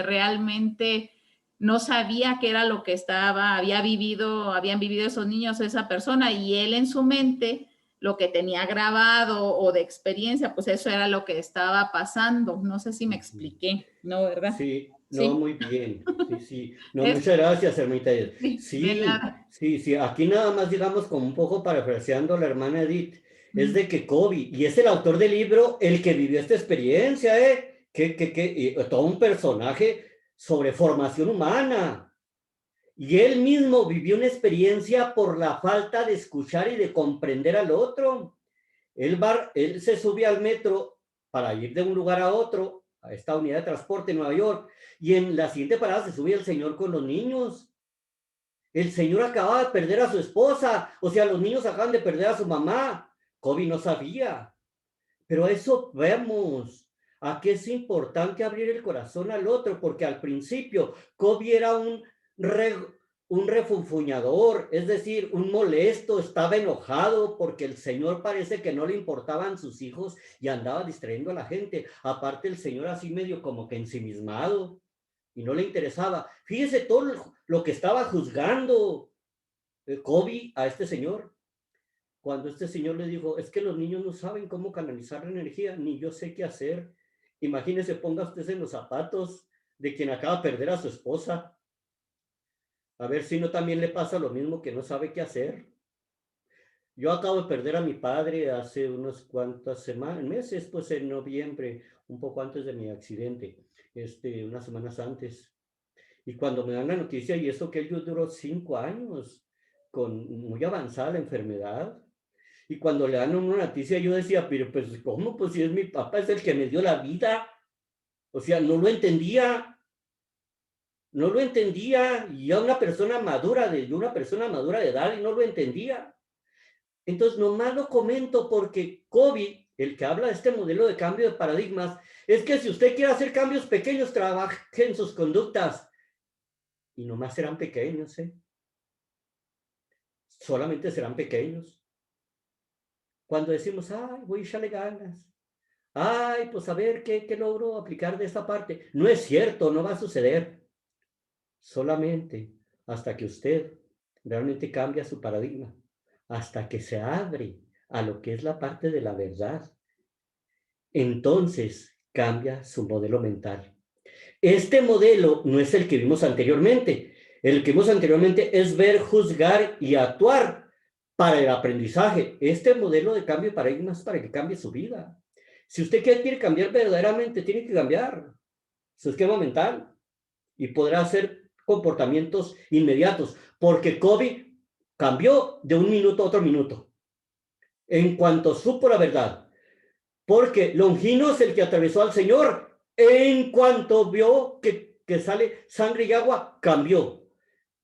realmente no sabía qué era lo que habían vivido esos niños, esa persona, y él en su mente lo que tenía grabado o de experiencia, pues eso era lo que estaba pasando. No sé si me expliqué, ¿no? ¿Verdad? Sí, no, ¿sí? Muy bien. Sí, sí. No, muchas gracias, hermanita Edith. Sí, aquí nada más digamos como un poco parafraseando a la hermana Edith, es de que Kobe, y es el autor del libro, el que vivió esta experiencia, y todo un personaje sobre formación humana. Y él mismo vivió una experiencia por la falta de escuchar y de comprender al otro. Él se sube al metro para ir de un lugar a otro, a esta unidad de transporte en Nueva York, y en la siguiente parada se sube el señor con los niños. El señor acababa de perder a su esposa, o sea, los niños acaban de perder a su mamá. Kobe no sabía. Pero a eso vemos, a qué es importante abrir el corazón al otro, porque al principio Kobe era un refunfuñador, es decir, un molesto, estaba enojado porque el señor parece que no le importaban sus hijos y andaba distrayendo a la gente. Aparte el señor así medio como que ensimismado y no le interesaba. Fíjese todo lo que estaba juzgando Kobe a este señor. Cuando este señor le dijo, es que los niños no saben cómo canalizar la energía, ni yo sé qué hacer. Imagínese, ponga usted en los zapatos de quien acaba de perder a su esposa. A ver si no también le pasa lo mismo, que no sabe qué hacer. Yo acabo de perder a mi padre hace unas cuantas meses, pues en noviembre, un poco antes de mi accidente, unas semanas antes. Y cuando me dan la noticia, y eso que él duró 5 años, con muy avanzada la enfermedad. Y cuando le dan una noticia, yo decía, pero pues, ¿cómo? Pues si es mi papá, es el que me dio la vida. O sea, no lo entendía. No lo entendía, y a una persona madura de edad, y no lo entendía. Entonces, nomás lo comento porque Kobe, el que habla de este modelo de cambio de paradigmas, es que si usted quiere hacer cambios pequeños, trabaje en sus conductas. Y nomás serán pequeños, solamente serán pequeños. Cuando decimos, ay, voy a echarle ganas. Ay, pues a ver qué logro aplicar de esta parte. No es cierto, no va a suceder. Solamente hasta que usted realmente cambia su paradigma, hasta que se abre a lo que es la parte de la verdad, entonces cambia su modelo mental. Este modelo no es el que vimos anteriormente. El que vimos anteriormente es ver, juzgar y actuar para el aprendizaje. Este modelo de cambio de paradigmas es para que cambie su vida. Si usted quiere cambiar verdaderamente, tiene que cambiar su esquema mental y podrá hacer comportamientos inmediatos, porque Kobe cambió de un minuto a otro minuto, en cuanto supo la verdad, porque Longino es el que atravesó al Señor, en cuanto vio que sale sangre y agua, cambió.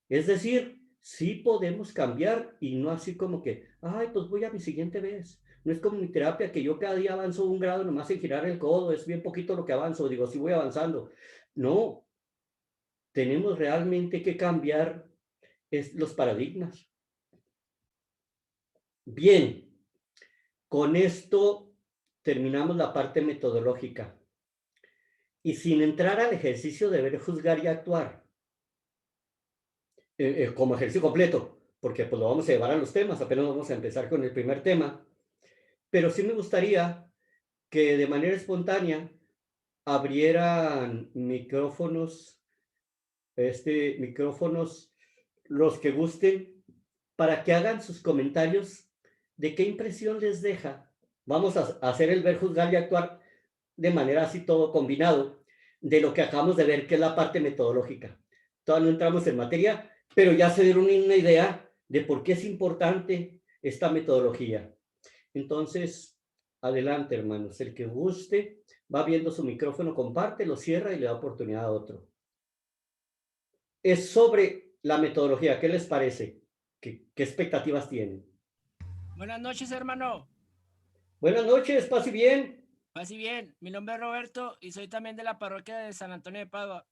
Es decir, sí podemos cambiar y no así como que, ay, pues voy a mi siguiente vez. No es como mi terapia, que yo cada día avanzo un grado nomás en girar el codo, es bien poquito lo que avanzo, digo, sí voy avanzando. No, tenemos realmente que cambiar los paradigmas. Bien, con esto terminamos la parte metodológica. Y sin entrar al ejercicio de ver, juzgar y actuar, como ejercicio completo, porque pues lo vamos a llevar a los temas, apenas vamos a empezar con el primer tema, pero sí me gustaría que de manera espontánea abrieran micrófonos, micrófonos, los que gusten, para que hagan sus comentarios de qué impresión les deja. Vamos a hacer el ver, juzgar y actuar de manera así todo combinado de lo que acabamos de ver, que es la parte metodológica. Todavía no entramos en materia, pero ya se dieron una idea de por qué es importante esta metodología. Entonces, adelante, hermanos. El que guste, va viendo su micrófono, comparte, lo cierra y le da oportunidad a otro. Es sobre la metodología. ¿Qué les parece? ¿Qué expectativas tienen? Buenas noches, hermano. Buenas noches, paz y bien. Paz y bien. Mi nombre es Roberto y soy también de la parroquia de San Antonio de Padua.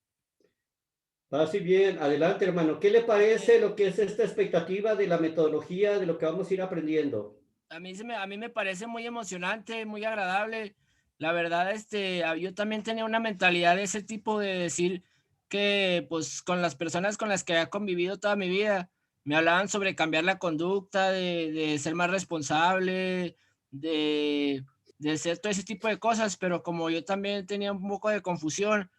Paz y bien. Adelante, hermano. ¿Qué le parece lo que es esta expectativa de la metodología, de lo que vamos a ir aprendiendo? A mí me parece muy emocionante, muy agradable. La verdad, yo también tenía una mentalidad de ese tipo, de decir que pues con las personas con las que he convivido toda mi vida, me hablaban sobre cambiar la conducta, de ser más responsable, de hacer todo ese tipo de cosas, pero como yo también tenía un poco de confusión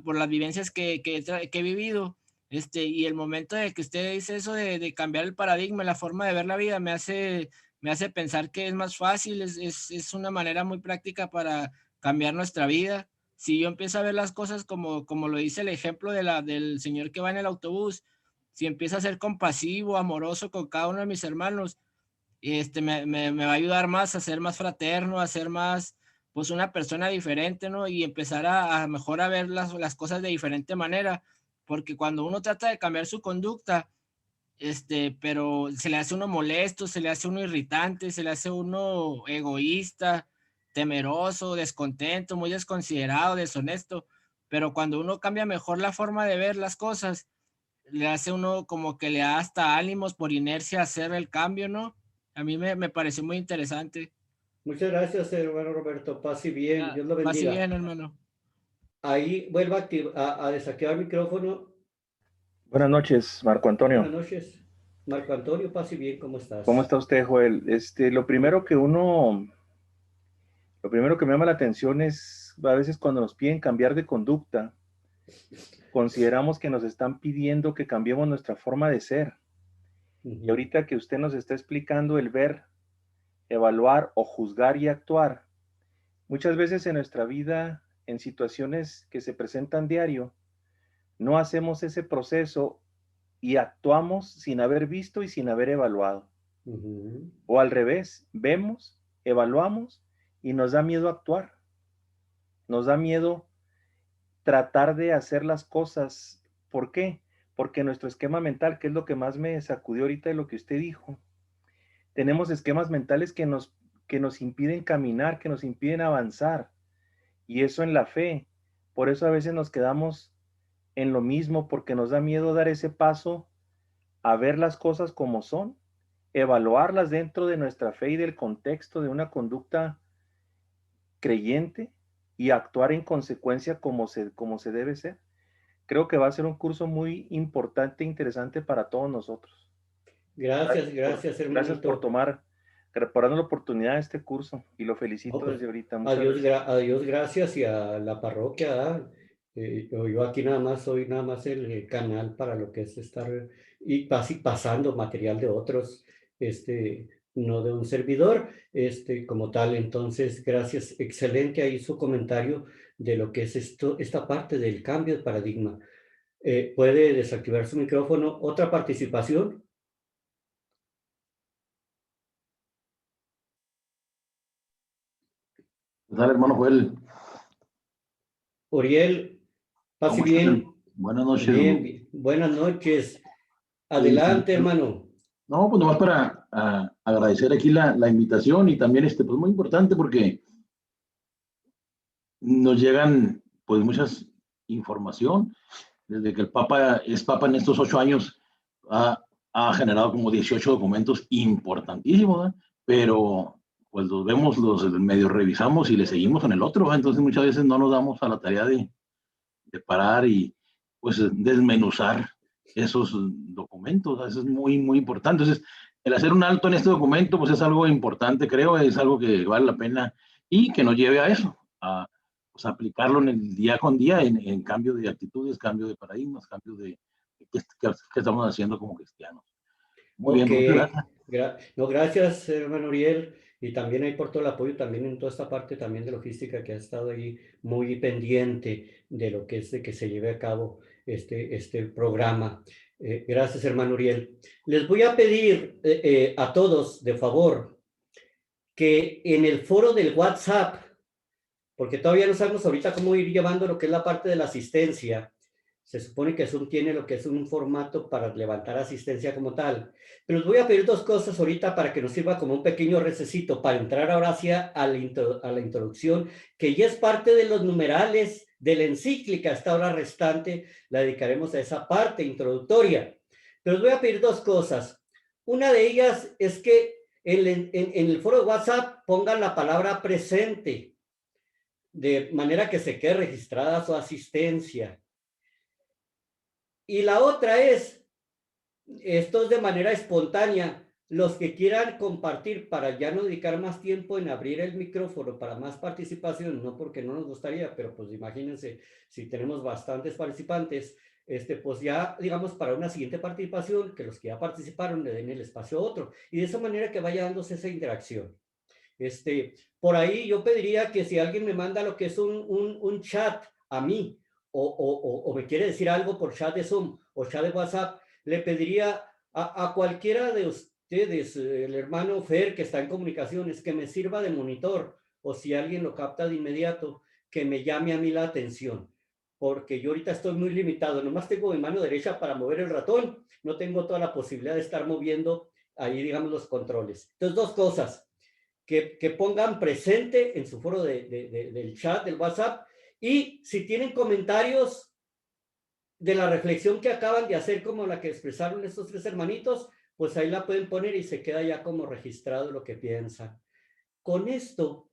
por las vivencias que he vivido, y el momento de que usted dice eso de cambiar el paradigma, la forma de ver la vida, me hace pensar que es más fácil, es una manera muy práctica para cambiar nuestra vida. Si yo empiezo a ver las cosas como lo dice el ejemplo del señor que va en el autobús, si empiezo a ser compasivo, amoroso con cada uno de mis hermanos, me va a ayudar más a ser más fraterno, a ser más, pues, una persona diferente, ¿no? Y empezar a mejor a ver las cosas de diferente manera, porque cuando uno trata de cambiar su conducta, pero se le hace uno molesto, se le hace uno irritante, se le hace uno egoísta, temeroso, descontento, muy desconsiderado, deshonesto. Pero cuando uno cambia mejor la forma de ver las cosas, le hace uno como que le da hasta ánimos por inercia a hacer el cambio, ¿no? A mí me pareció muy interesante. Muchas gracias, hermano Roberto. Paz y bien. Dios lo bendiga. Paz y bien, hermano. Ahí vuelvo a desactivar el micrófono. Buenas noches, Marco Antonio. Buenas noches. Marco Antonio, paz y bien, ¿cómo estás? ¿Cómo está usted, Joel? Lo primero que me llama la atención es a veces cuando nos piden cambiar de conducta, consideramos que nos están pidiendo que cambiemos nuestra forma de ser. Y ahorita que usted nos está explicando el ver, evaluar o juzgar y actuar, muchas veces en nuestra vida, en situaciones que se presentan diario, no hacemos ese proceso y actuamos sin haber visto y sin haber evaluado. O al revés, vemos, evaluamos y nos da miedo actuar. Nos da miedo tratar de hacer las cosas. ¿Por qué? Porque nuestro esquema mental, que es lo que más me sacudió ahorita de lo que usted dijo, tenemos esquemas mentales que nos impiden caminar, que nos impiden avanzar. Y eso en la fe. Por eso a veces nos quedamos en lo mismo, porque nos da miedo dar ese paso a ver las cosas como son, evaluarlas dentro de nuestra fe y del contexto de una conducta creyente y actuar en consecuencia como se debe ser. Creo que va a ser un curso muy importante e interesante para todos nosotros. Gracias, hermano. Gracias por darnos la oportunidad de este curso y lo felicito desde ahorita. Adiós, gracias, y a la parroquia. Yo aquí nada más soy el canal para lo que es estar y pasando material de otros, no de un servidor, como tal. Entonces, gracias, excelente ahí su comentario de lo que es esta parte del cambio de paradigma. ¿Puede desactivar su micrófono? ¿Otra participación? Dale, hermano Joel. Uriel, paz y bien. Buenas noches. Bien, buenas noches. Adelante, hermano. No, pues nomás para agradecer aquí la invitación y también pues muy importante porque nos llegan pues muchas información. Desde que el Papa es Papa en estos 8 años ha generado como 18 documentos importantísimos, ¿eh? Pero pues los vemos, los medio revisamos y le seguimos en el otro, ¿eh? Entonces muchas veces no nos damos a la tarea de parar y pues desmenuzar esos documentos. Eso es muy, muy importante. Entonces, el hacer un alto en este documento, pues es algo importante, creo, es algo que vale la pena y que nos lleve a eso, a pues, aplicarlo en el día con día, en cambio de actitudes, cambio de paradigmas, cambio de qué estamos haciendo como cristianos. Muy bien, muchas gracias. No, gracias, hermano Uriel, y también ahí por todo el apoyo, también en toda esta parte también de logística que ha estado ahí muy pendiente de lo que es de que se lleve a cabo este programa. Gracias, hermano Uriel. Les voy a pedir a todos, de favor, que en el foro del WhatsApp, porque todavía no sabemos ahorita cómo ir llevando lo que es la parte de la asistencia. Se supone que Zoom tiene lo que es un formato para levantar asistencia como tal. Pero les voy a pedir dos cosas ahorita para que nos sirva como un pequeño recesito para entrar ahora hacia a la introducción, que ya es parte de los numerales de la encíclica. Esta hora restante la dedicaremos a esa parte introductoria. Pero les voy a pedir dos cosas. Una de ellas es que en el foro de WhatsApp pongan la palabra presente, de manera que se quede registrada su asistencia. Y la otra es, esto es de manera espontánea, los que quieran compartir para ya no dedicar más tiempo en abrir el micrófono para más participación, no porque no nos gustaría, pero pues imagínense, si tenemos bastantes participantes, pues ya, digamos, para una siguiente participación, que los que ya participaron le den el espacio a otro, y de esa manera que vaya dándose esa interacción. Por ahí yo pediría que si alguien me manda lo que es un chat a mí, o me quiere decir algo por chat de Zoom o chat de WhatsApp, le pediría a cualquiera de ustedes, el hermano Fer que está en comunicaciones, que me sirva de monitor, o si alguien lo capta de inmediato, que me llame a mí la atención, porque yo ahorita estoy muy limitado, nomás tengo mi mano derecha para mover el ratón, no tengo toda la posibilidad de estar moviendo ahí, digamos, los controles. Entonces, dos cosas, que pongan presente en su foro del chat, del WhatsApp, y si tienen comentarios de la reflexión que acaban de hacer, como la que expresaron estos tres hermanitos, pues ahí la pueden poner y se queda ya como registrado lo que piensan. Con esto,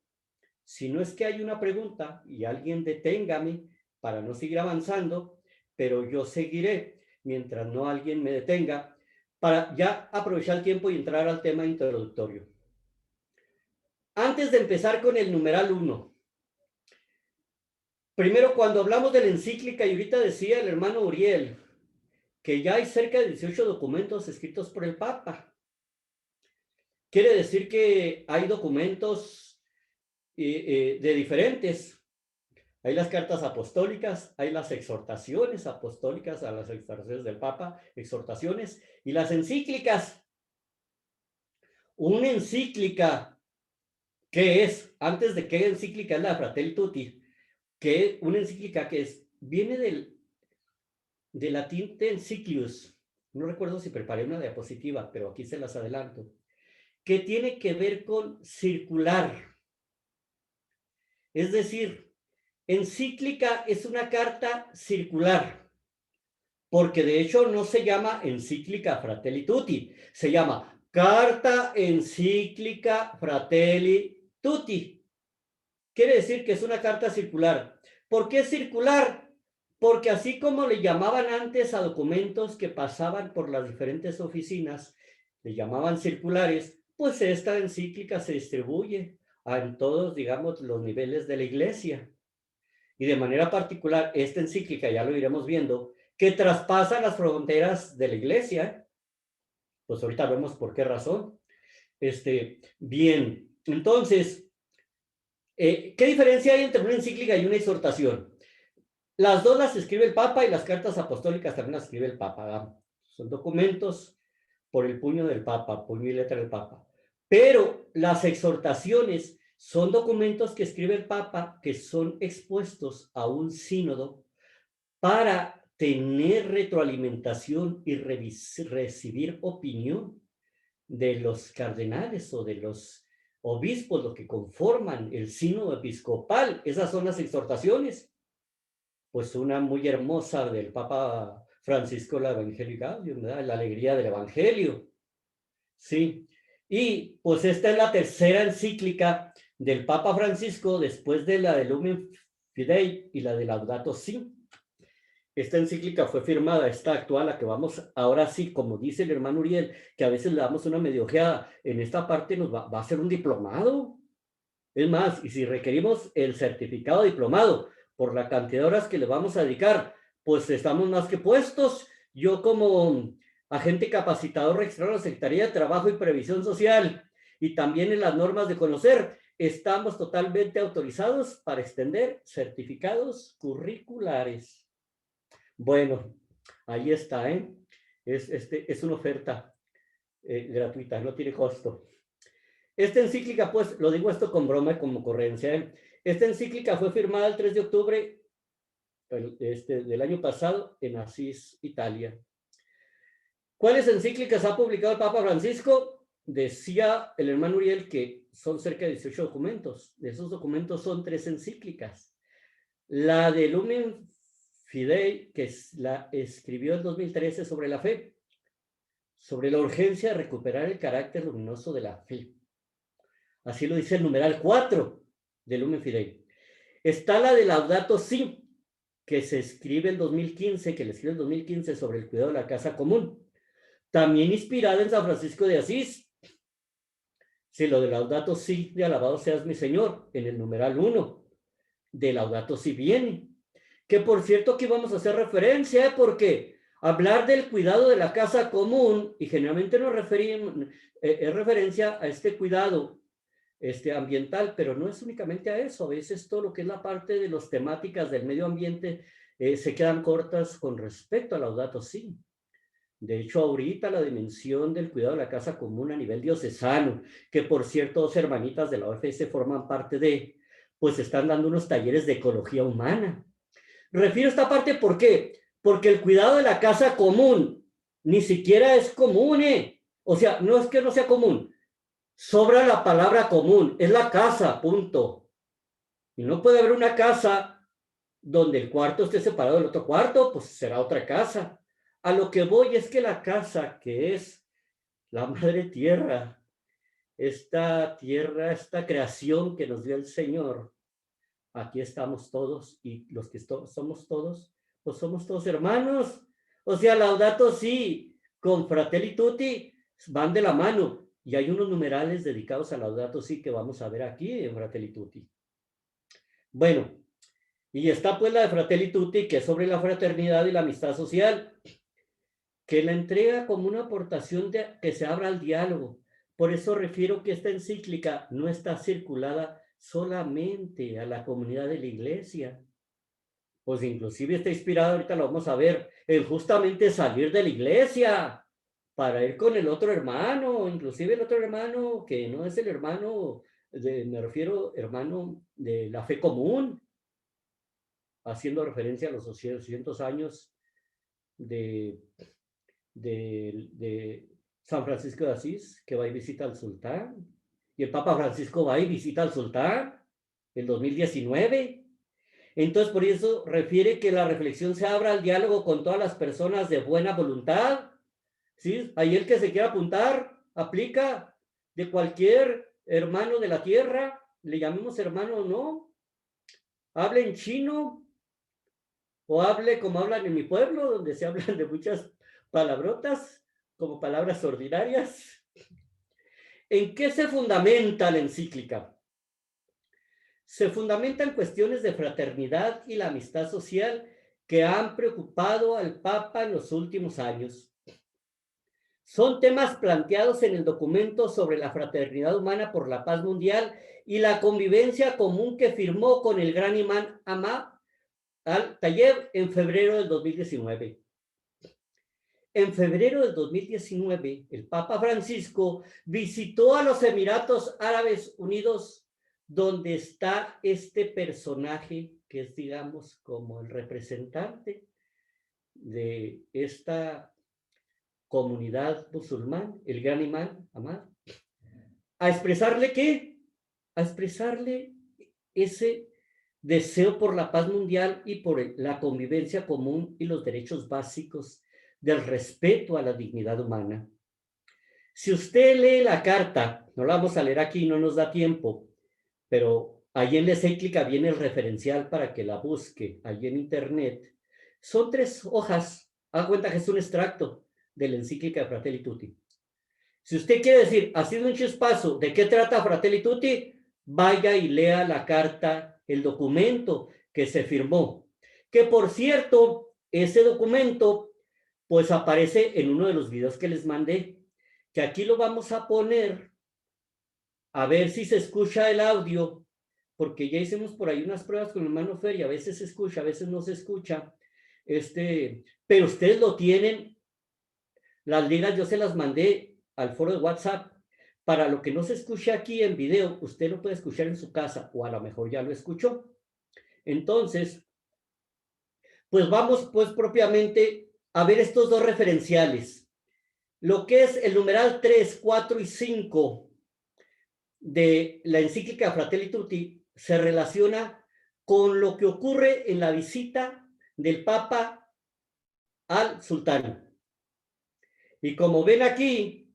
si no es que hay una pregunta y alguien deténgame para no seguir avanzando, pero yo seguiré mientras no alguien me detenga, para ya aprovechar el tiempo y entrar al tema introductorio. Antes de empezar con el numeral 1, primero, cuando hablamos de la encíclica, y ahorita decía el hermano Uriel, que ya hay cerca de 18 documentos escritos por el Papa. Quiere decir que hay documentos de diferentes. Hay las cartas apostólicas, hay las exhortaciones apostólicas a las exhortaciones del Papa, exhortaciones, y las encíclicas. Una encíclica, ¿qué es? Antes de que encíclica es la Fratelli Tutti, que una encíclica que viene del latín encyclius, no recuerdo si preparé una diapositiva, pero aquí se las adelanto, que tiene que ver con circular. Es decir, encíclica es una carta circular, porque de hecho no se llama encíclica Fratelli Tutti, se llama Carta Encíclica Fratelli Tutti. Quiere decir que es una carta circular. ¿Por qué circular? Porque así como le llamaban antes a documentos que pasaban por las diferentes oficinas, le llamaban circulares, pues esta encíclica se distribuye en todos, digamos, los niveles de la iglesia. Y de manera particular, esta encíclica, ya lo iremos viendo, que traspasa las fronteras de la iglesia. Pues ahorita vemos por qué razón. Bien, entonces, ¿qué diferencia hay entre una encíclica y una exhortación? Las dos las escribe el Papa y las cartas apostólicas también las escribe el Papa. Son documentos por el puño del Papa, puño y letra del Papa. Pero las exhortaciones son documentos que escribe el Papa que son expuestos a un sínodo para tener retroalimentación y recibir opinión de los cardenales o de los obispos, lo que conforman el sínodo episcopal. Esas son las exhortaciones. Pues una muy hermosa del Papa Francisco, la Evangelii Gaudium, ¿verdad? La alegría del Evangelio. Sí. Y pues esta es la tercera encíclica del Papa Francisco después de la de Lumen Fidei y la de Laudato Si. Esta encíclica fue firmada, esta actual, la que vamos ahora sí, como dice el hermano Uriel, que a veces le damos una medio ojeada. En esta parte nos va a hacer un diplomado. Es más, y si requerimos el certificado diplomado por la cantidad de horas que le vamos a dedicar, pues estamos más que puestos. Yo como agente capacitador registrado en la Secretaría de Trabajo y Previsión Social y también en las normas de conocer, estamos totalmente autorizados para extender certificados curriculares. Bueno, ahí está, ¿eh? Es una oferta gratuita, no tiene costo. Esta encíclica, pues, lo digo esto con broma y como ocurrencia, ¿eh? Esta encíclica fue firmada el 3 de octubre del año pasado en Asís, Italia. ¿Cuáles encíclicas ha publicado el Papa Francisco? Decía el hermano Uriel que son cerca de 18 documentos. De esos documentos son 3 encíclicas. La de Lumen Fidei, que la escribió en 2013 sobre la fe, sobre la urgencia de recuperar el carácter luminoso de la fe. Así lo dice el numeral 4 de Lumen Fidei. Está la de Laudato Si, que se escribe en 2015, que le escribe en 2015 sobre el cuidado de la casa común. También inspirada en San Francisco de Asís. Sí, lo de Laudato Si, de alabado seas mi Señor, en el numeral 1 de Laudato Si viene. Que por cierto aquí vamos a hacer referencia, porque hablar del cuidado de la casa común, y generalmente nos referimos, es referencia a este cuidado ambiental, pero no es únicamente a eso. A veces todo lo que es la parte de las temáticas del medio ambiente se quedan cortas con respecto a Laudato Si. De hecho, ahorita la dimensión del cuidado de la casa común a nivel diocesano, que por cierto 2 hermanitas de la OFS forman parte de, pues están dando unos talleres de ecología humana. Refiero a esta parte, ¿por qué? Porque el cuidado de la casa común ni siquiera es común, O sea, no es que no sea común, sobra la palabra común, es la casa, punto. Y no puede haber una casa donde el cuarto esté separado del otro cuarto, pues será otra casa. A lo que voy es que la casa, que es la madre tierra, esta creación que nos dio el Señor, aquí estamos todos, y los que somos todos, pues somos todos hermanos. O sea, Laudato Si con Fratelli Tutti van de la mano, y hay unos numerales dedicados a Laudato Si que vamos a ver aquí en Fratelli Tutti. Bueno, y está pues la de Fratelli Tutti, que es sobre la fraternidad y la amistad social, que la entrega como una aportación que se abra al diálogo. Por eso refiero que esta encíclica no está circulada solamente a la comunidad de la iglesia, pues inclusive está inspirada, ahorita lo vamos a ver, en justamente salir de la iglesia para ir con el otro hermano, inclusive el otro hermano que no es el hermano, me refiero hermano de la fe común, haciendo referencia a los 200 años de San Francisco de Asís, que va y visita al sultán, y el Papa Francisco va y visita al sultán en 2019. Entonces, por eso refiere que la reflexión se abra al diálogo con todas las personas de buena voluntad, ¿sí? Ahí el que se quiera apuntar, aplica, de cualquier hermano de la tierra, le llamemos hermano o no, hable en chino, o hable como hablan en mi pueblo, donde se hablan de muchas palabrotas, como palabras ordinarias. ¿En qué se fundamenta la encíclica? Se fundamenta en cuestiones de fraternidad y la amistad social que han preocupado al Papa en los últimos años. Son temas planteados en el documento sobre la fraternidad humana por la paz mundial y la convivencia común que firmó con el gran imán Ahmad al-Tayeb en febrero del 2019. En febrero del 2019, el Papa Francisco visitó a los Emiratos Árabes Unidos, donde está este personaje que es, digamos, como el representante de esta comunidad musulmana, el gran imán Ahmad, a expresarle ¿qué? A expresarle ese deseo por la paz mundial y por la convivencia común y los derechos básicos del respeto a la dignidad humana. Si usted lee la carta, no la vamos a leer aquí, no nos da tiempo, pero ahí en la encíclica viene el referencial para que la busque, allí en internet. Son 3 hojas, haga cuenta que es un extracto de la encíclica de Fratelli Tutti. Si usted quiere decir, ha sido un chispazo, ¿de qué trata Fratelli Tutti? vaya y lea la carta, el documento que se firmó. Que por cierto, ese documento pues aparece en uno de los videos que les mandé, que aquí lo vamos a poner, a ver si se escucha el audio, porque ya hicimos por ahí unas pruebas con el hermano Fer y a veces se escucha, a veces no se escucha. Pero ustedes lo tienen, las ligas yo se las mandé al foro de WhatsApp. Para lo que no se escuche aquí en video, usted lo puede escuchar en su casa o a lo mejor ya lo escuchó. Entonces, pues vamos pues propiamente a ver estos dos referenciales. Lo que es el numeral 3, 4 y 5 de la encíclica Fratelli Tutti se relaciona con lo que ocurre en la visita del Papa al sultán. Y como ven aquí,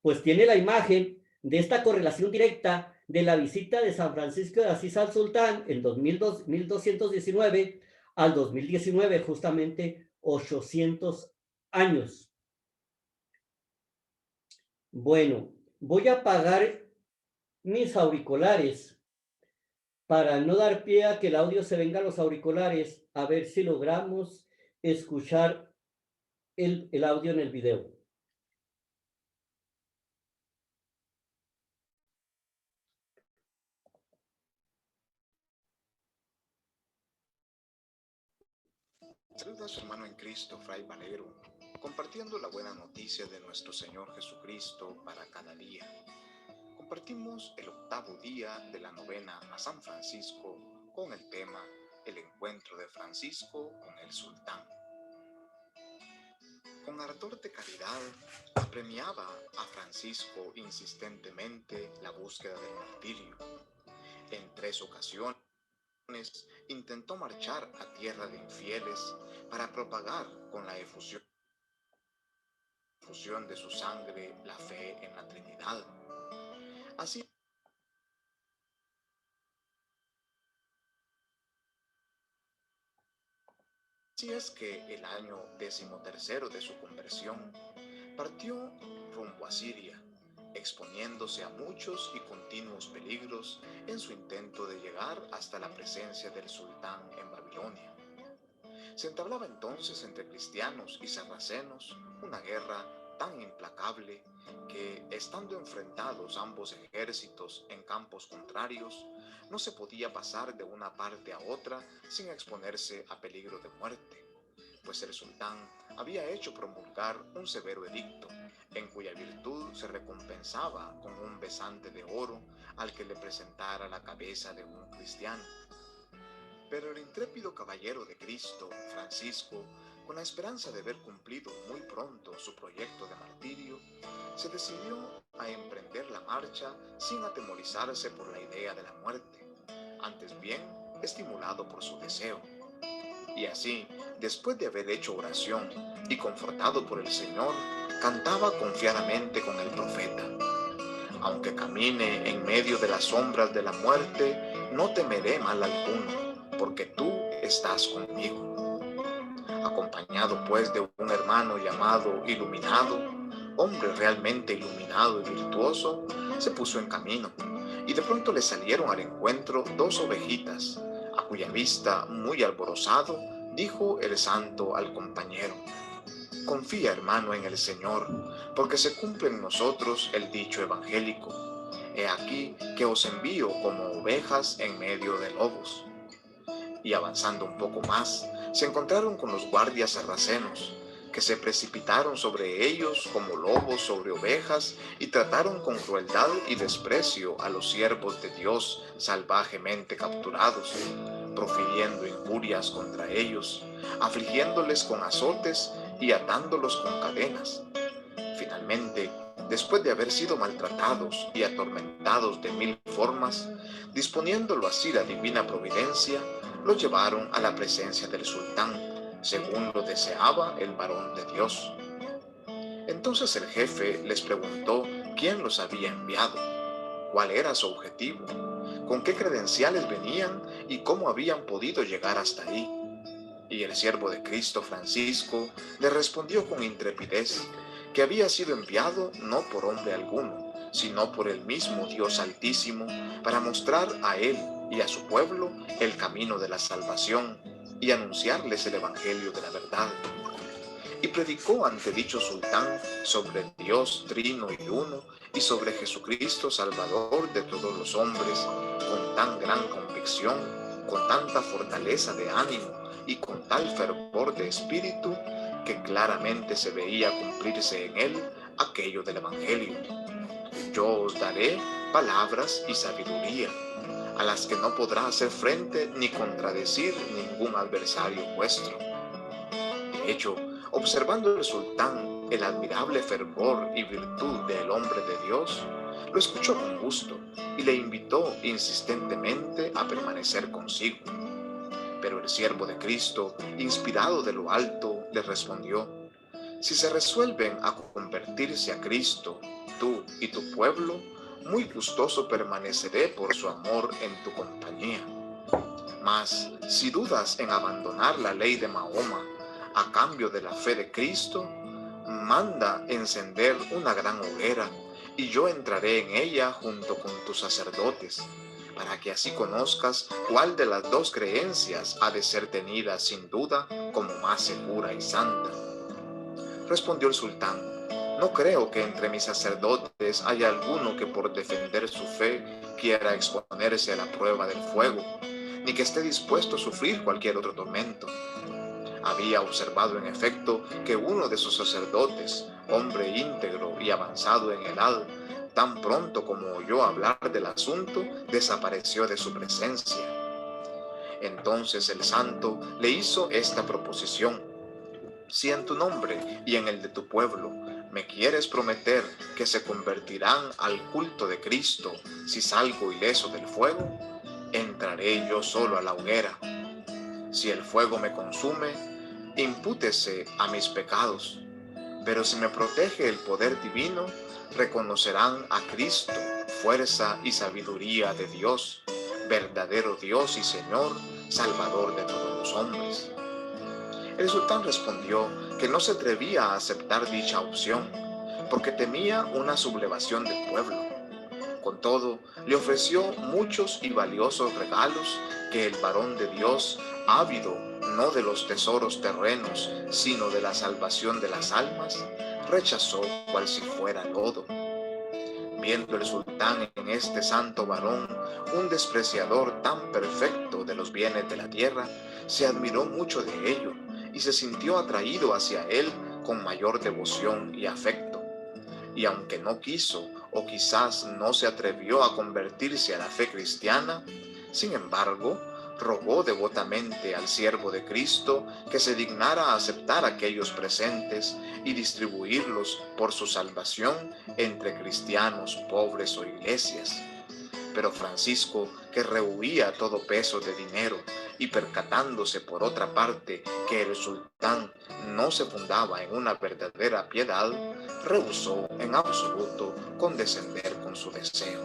pues tiene la imagen de esta correlación directa de la visita de San Francisco de Asís al sultán en 1219 al 2019, justamente 800 años. Bueno, voy a apagar mis auriculares para no dar pie a que el audio se venga a los auriculares, a ver si logramos escuchar el audio en el video. Saluda a su hermano en Cristo, Fray Valero, compartiendo la buena noticia de nuestro Señor Jesucristo para cada día. Compartimos el 8º día de la novena a San Francisco con el tema El encuentro de Francisco con el sultán. Con ardor de caridad, apremiaba a Francisco insistentemente la búsqueda del martirio. En 3 ocasiones intentó marchar a tierra de infieles para propagar con la efusión de su sangre la fe en la Trinidad. Así es que el año 13º de su conversión partió rumbo a Siria, exponiéndose a muchos y continuos peligros en su intento de llegar hasta la presencia del sultán en Babilonia. Se entablaba entonces entre cristianos y sarracenos una guerra tan implacable que, estando enfrentados ambos ejércitos en campos contrarios, no se podía pasar de una parte a otra sin exponerse a peligro de muerte, pues el sultán había hecho promulgar un severo edicto, en cuya virtud se recompensaba con un besante de oro al que le presentara la cabeza de un cristiano. Pero el intrépido caballero de Cristo, Francisco, con la esperanza de ver cumplido muy pronto su proyecto de martirio, se decidió a emprender la marcha sin atemorizarse por la idea de la muerte, antes bien estimulado por su deseo. Y así, después de haber hecho oración y confortado por el Señor, cantaba confiadamente con el profeta: aunque camine en medio de las sombras de la muerte, no temeré mal alguno, porque tú estás conmigo. Acompañado pues de un hermano llamado Iluminado, hombre realmente iluminado y virtuoso, se puso en camino, y de pronto le salieron al encuentro 2 ovejitas, a cuya vista, muy alborozado, dijo el santo al compañero: confía, hermano, en el Señor, porque se cumple en nosotros el dicho evangélico: he aquí que os envío como ovejas en medio de lobos. Y avanzando un poco más, se encontraron con los guardias sarracenos, que se precipitaron sobre ellos como lobos sobre ovejas y trataron con crueldad y desprecio a los siervos de Dios salvajemente capturados, profiriendo injurias contra ellos, afligiéndoles con azotes y atándolos con cadenas. Finalmente, después de haber sido maltratados y atormentados de 1000 formas, disponiéndolo así la divina providencia, lo llevaron a la presencia del sultán, según lo deseaba el varón de Dios. Entonces el jefe les preguntó quién los había enviado, cuál era su objetivo, con qué credenciales venían y cómo habían podido llegar hasta ahí. Y el siervo de Cristo, Francisco, le respondió con intrepidez que había sido enviado no por hombre alguno, sino por el mismo Dios Altísimo, para mostrar a él y a su pueblo el camino de la salvación y anunciarles el evangelio de la verdad. Y predicó ante dicho sultán sobre Dios trino y uno y sobre Jesucristo Salvador de todos los hombres, con tan gran convicción, con tanta fortaleza de ánimo y con tal fervor de espíritu, que claramente se veía cumplirse en él aquello del evangelio. Yo os daré palabras y sabiduría, a las que no podrá hacer frente ni contradecir ningún adversario vuestro. De hecho, observando el sultán el admirable fervor y virtud del hombre de Dios, lo escuchó con gusto y le invitó insistentemente a permanecer consigo. Pero el siervo de Cristo, inspirado de lo alto, le respondió: si se resuelven a convertirse a Cristo, tú y tu pueblo, muy gustoso permaneceré por su amor en tu compañía. Mas, si dudas en abandonar la ley de Mahoma a cambio de la fe de Cristo, manda encender una gran hoguera, y yo entraré en ella junto con tus sacerdotes, para que así conozcas cuál de las dos creencias ha de ser tenida sin duda como más segura y santa. Respondió el sultán: no creo que entre mis sacerdotes haya alguno que por defender su fe quiera exponerse a la prueba del fuego, ni que esté dispuesto a sufrir cualquier otro tormento. Había observado en efecto que uno de sus sacerdotes, hombre íntegro y avanzado en edad, tan pronto como oyó hablar del asunto, desapareció de su presencia. Entonces el santo le hizo esta proposición: si en tu nombre y en el de tu pueblo me quieres prometer que se convertirán al culto de Cristo si salgo ileso del fuego, entraré yo solo a la hoguera. Si el fuego me consume, impútese a mis pecados, pero si me protege el poder divino, reconocerán a Cristo, fuerza y sabiduría de Dios, verdadero Dios y Señor, Salvador de todos los hombres. El sultán respondió que no se atrevía a aceptar dicha opción, porque temía una sublevación del pueblo. Con todo, le ofreció muchos y valiosos regalos que el varón de Dios, ávido no de los tesoros terrenos, sino de la salvación de las almas, rechazó cual si fuera lodo. Viendo el sultán en este santo varón un despreciador tan perfecto de los bienes de la tierra, se admiró mucho de ello y se sintió atraído hacia él con mayor devoción y afecto. Y aunque no quiso o quizás no se atrevió a convertirse a la fe cristiana, sin embargo, rogó devotamente al siervo de Cristo que se dignara a aceptar aquellos presentes y distribuirlos por su salvación entre cristianos, pobres o iglesias. Pero Francisco, que rehuía todo peso de dinero y percatándose por otra parte que el sultán no se fundaba en una verdadera piedad, rehusó en absoluto condescender con su deseo.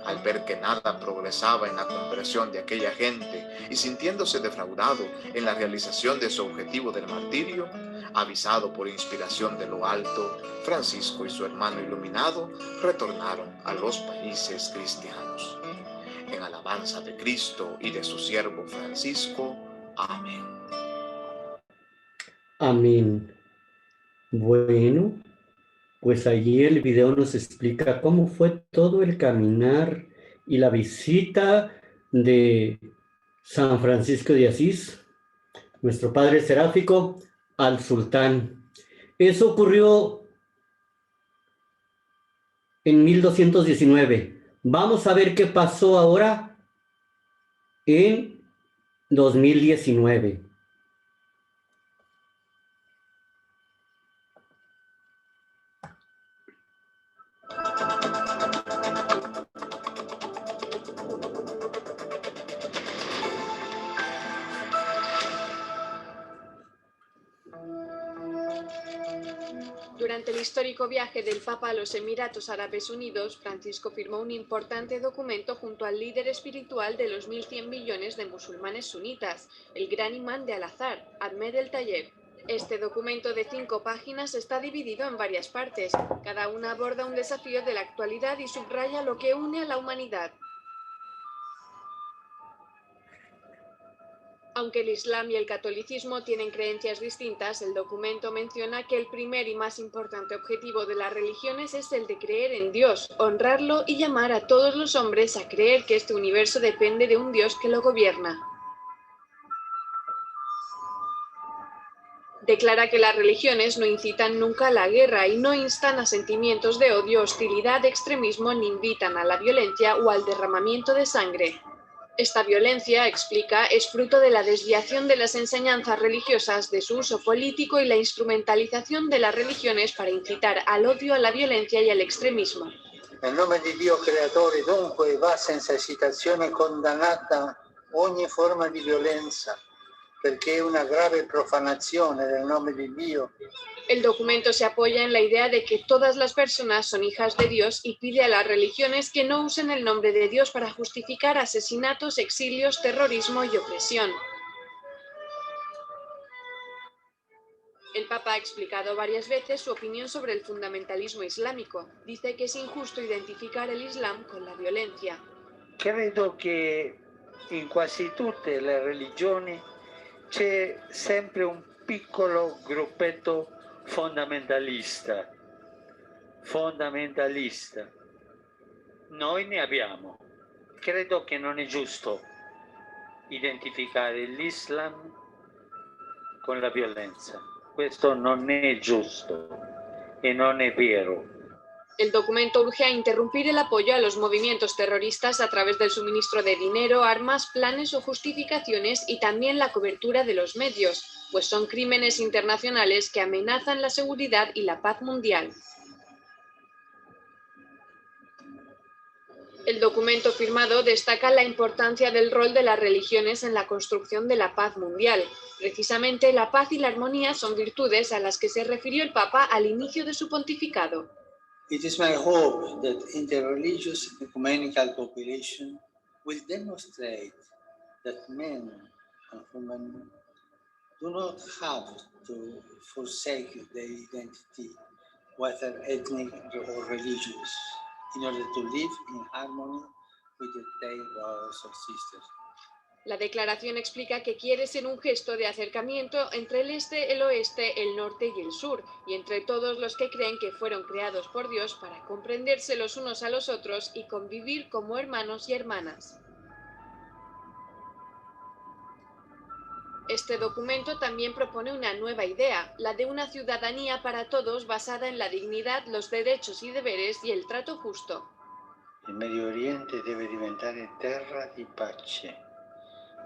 Al ver que nada progresaba en la conversión de aquella gente y sintiéndose defraudado en la realización de su objetivo del martirio, avisado por inspiración de lo alto, Francisco y su hermano iluminado retornaron a los países cristianos. En alabanza de Cristo y de su siervo Francisco. Amén. Amén. Bueno, pues allí el video nos explica cómo fue todo el caminar y la visita de San Francisco de Asís, nuestro padre seráfico, al sultán. Eso ocurrió en 1219. Vamos a ver qué pasó ahora en 2019. Durante el histórico viaje del Papa a los Emiratos Árabes Unidos, Francisco firmó un importante documento junto al líder espiritual de los 1.100 millones de musulmanes sunitas, el gran imán de Al-Azhar, Ahmed el Tayeb. Este documento de 5 páginas está dividido en varias partes. Cada una aborda un desafío de la actualidad y subraya lo que une a la humanidad. Aunque el Islam y el catolicismo tienen creencias distintas, el documento menciona que el primer y más importante objetivo de las religiones es el de creer en Dios, honrarlo y llamar a todos los hombres a creer que este universo depende de un Dios que lo gobierna. Declara que las religiones no incitan nunca a la guerra y no instan a sentimientos de odio, hostilidad, extremismo ni invitan a la violencia o al derramamiento de sangre. Esta violencia, explica, es fruto de la desviación de las enseñanzas religiosas, de su uso político y la instrumentalización de las religiones para incitar al odio, a la violencia y al extremismo. Nel nome di Dio creatore dunque va senza esitazione condannata ogni forma di violenza, perché è una grave profanazione del nome di Dio. El documento se apoya en la idea de que todas las personas son hijas de Dios y pide a las religiones que no usen el nombre de Dios para justificar asesinatos, exilios, terrorismo y opresión. El Papa ha explicado varias veces su opinión sobre el fundamentalismo islámico. Dice que es injusto identificar el Islam con la violencia. Credo che in quasi tutte le religioni c'è sempre un piccolo gruppetto fondamentalista. Noi ne abbiamo. Credo che non è giusto identificare l'Islam con la violenza. Questo non è giusto e non è vero. El documento urge a interrumpir el apoyo a los movimientos terroristas a través del suministro de dinero, armas, planes o justificaciones y también la cobertura de los medios, pues son crímenes internacionales que amenazan la seguridad y la paz mundial. El documento firmado destaca la importancia del rol de las religiones en la construcción de la paz mundial. Precisamente la paz y la armonía son virtudes a las que se refirió el Papa al inicio de su pontificado. It is my hope that interreligious ecumenical cooperation will demonstrate that men and women do not have to forsake their identity, whether ethnic or religious, in order to live in harmony with their brothers or sisters. La declaración explica que quiere ser un gesto de acercamiento entre el este, el oeste, el norte y el sur, y entre todos los que creen que fueron creados por Dios para comprenderse los unos a los otros y convivir como hermanos y hermanas. Este documento también propone una nueva idea, la de una ciudadanía para todos basada en la dignidad, los derechos y deberes y el trato justo. Il Medio Oriente deve diventare terra di pace.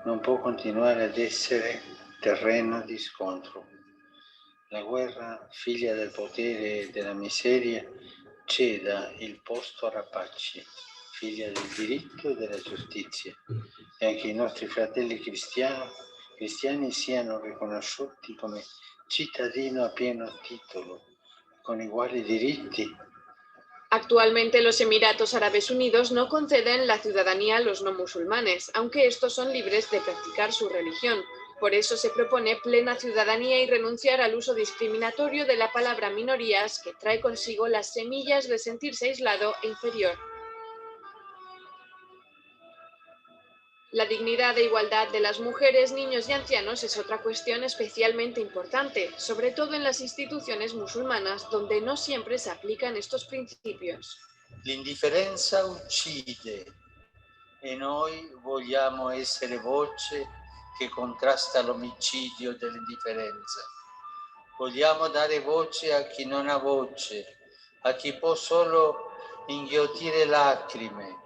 Non può continuare ad essere terreno di scontro. La guerra, figlia del potere e della miseria, ceda il posto alla pace, figlia del diritto e della giustizia. E anche i nostri fratelli cristiani siano riconosciuti come cittadini a pieno titolo, con uguali diritti. Actualmente los Emiratos Árabes Unidos no conceden la ciudadanía a los no musulmanes, aunque estos son libres de practicar su religión. Por eso se propone plena ciudadanía y renunciar al uso discriminatorio de la palabra minorías, que trae consigo las semillas de sentirse aislado e inferior. La dignidad e igualdad de las mujeres, niños y ancianos es otra cuestión especialmente importante, sobre todo en las instituciones musulmanas, donde no siempre se aplican estos principios. L'indifferenza uccide e noi vogliamo essere voce che contrasta l'omicidio dell'indifferenza. Vogliamo dare voce a chi non ha voce, a chi può solo inghiottire lacrime.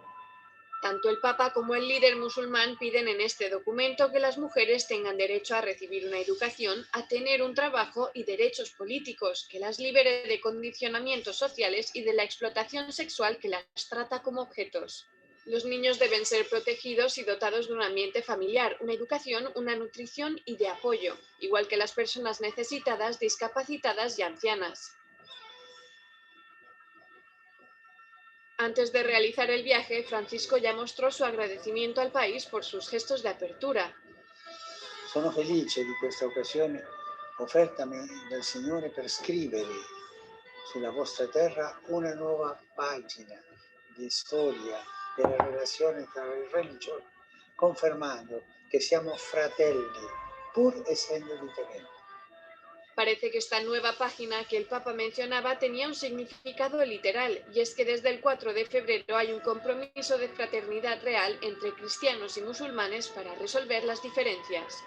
Tanto el Papa como el líder musulmán piden en este documento que las mujeres tengan derecho a recibir una educación, a tener un trabajo y derechos políticos, que las libere de condicionamientos sociales y de la explotación sexual que las trata como objetos. Los niños deben ser protegidos y dotados de un ambiente familiar, una educación, una nutrición y de apoyo, igual que las personas necesitadas, discapacitadas y ancianas. Antes de realizar el viaje, Francisco ya mostró su agradecimiento al país por sus gestos de apertura. Sono felice di questa occasione offertami dal Signore per scrivere sulla vostra terra una nuova pagina di storia delle relazioni tra le religioni, confermando che siamo fratelli, pur essendo differenti. Parece que esta nueva página que el Papa mencionaba tenía un significado literal, y es que desde el 4 de febrero hay un compromiso de fraternidad real entre cristianos y musulmanes para resolver las diferencias.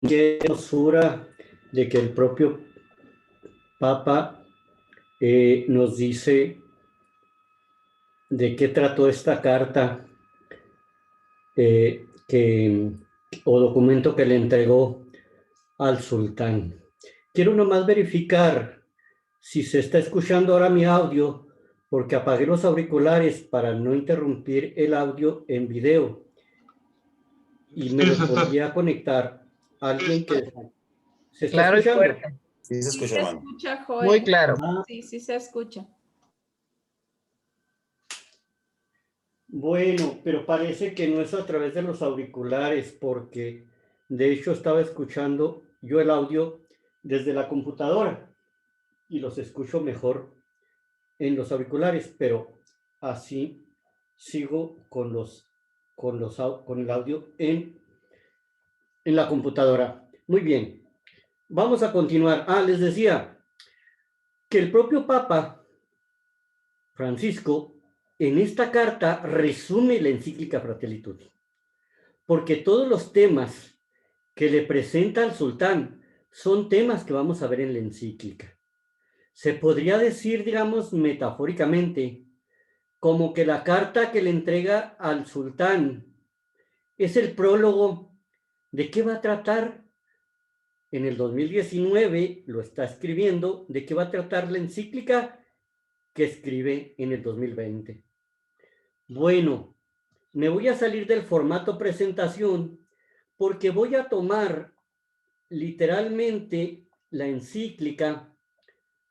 Qué hermosura de que el propio Papa nos dice de qué trató esta carta o documento que le entregó al sultán. Quiero nomás verificar si se está escuchando ahora mi audio, porque apagué los auriculares para no interrumpir el audio en video. Y me los volví a conectar. Alguien que se está Claro y escuchando. fuerte. Sí Sí, se se escucha, hermano. escucha, Joel. Muy claro. Sí, sí se escucha. Bueno, pero parece que no es a través de los auriculares, porque de hecho estaba escuchando yo el audio desde la computadora y los escucho mejor en los auriculares, pero así sigo con el audio en la computadora. Muy bien, vamos a continuar. Les decía que el propio Papa Francisco en esta carta resume la encíclica Fratelli Tutti, porque todos los temas que le presenta al sultán son temas que vamos a ver en la encíclica. Se podría decir, digamos, metafóricamente, como que la carta que le entrega al sultán es el prólogo de qué va a tratar. En el 2019 lo está escribiendo, de qué va a tratar la encíclica que escribe en el 2020. Bueno, me voy a salir del formato presentación porque voy a tomar literalmente la encíclica.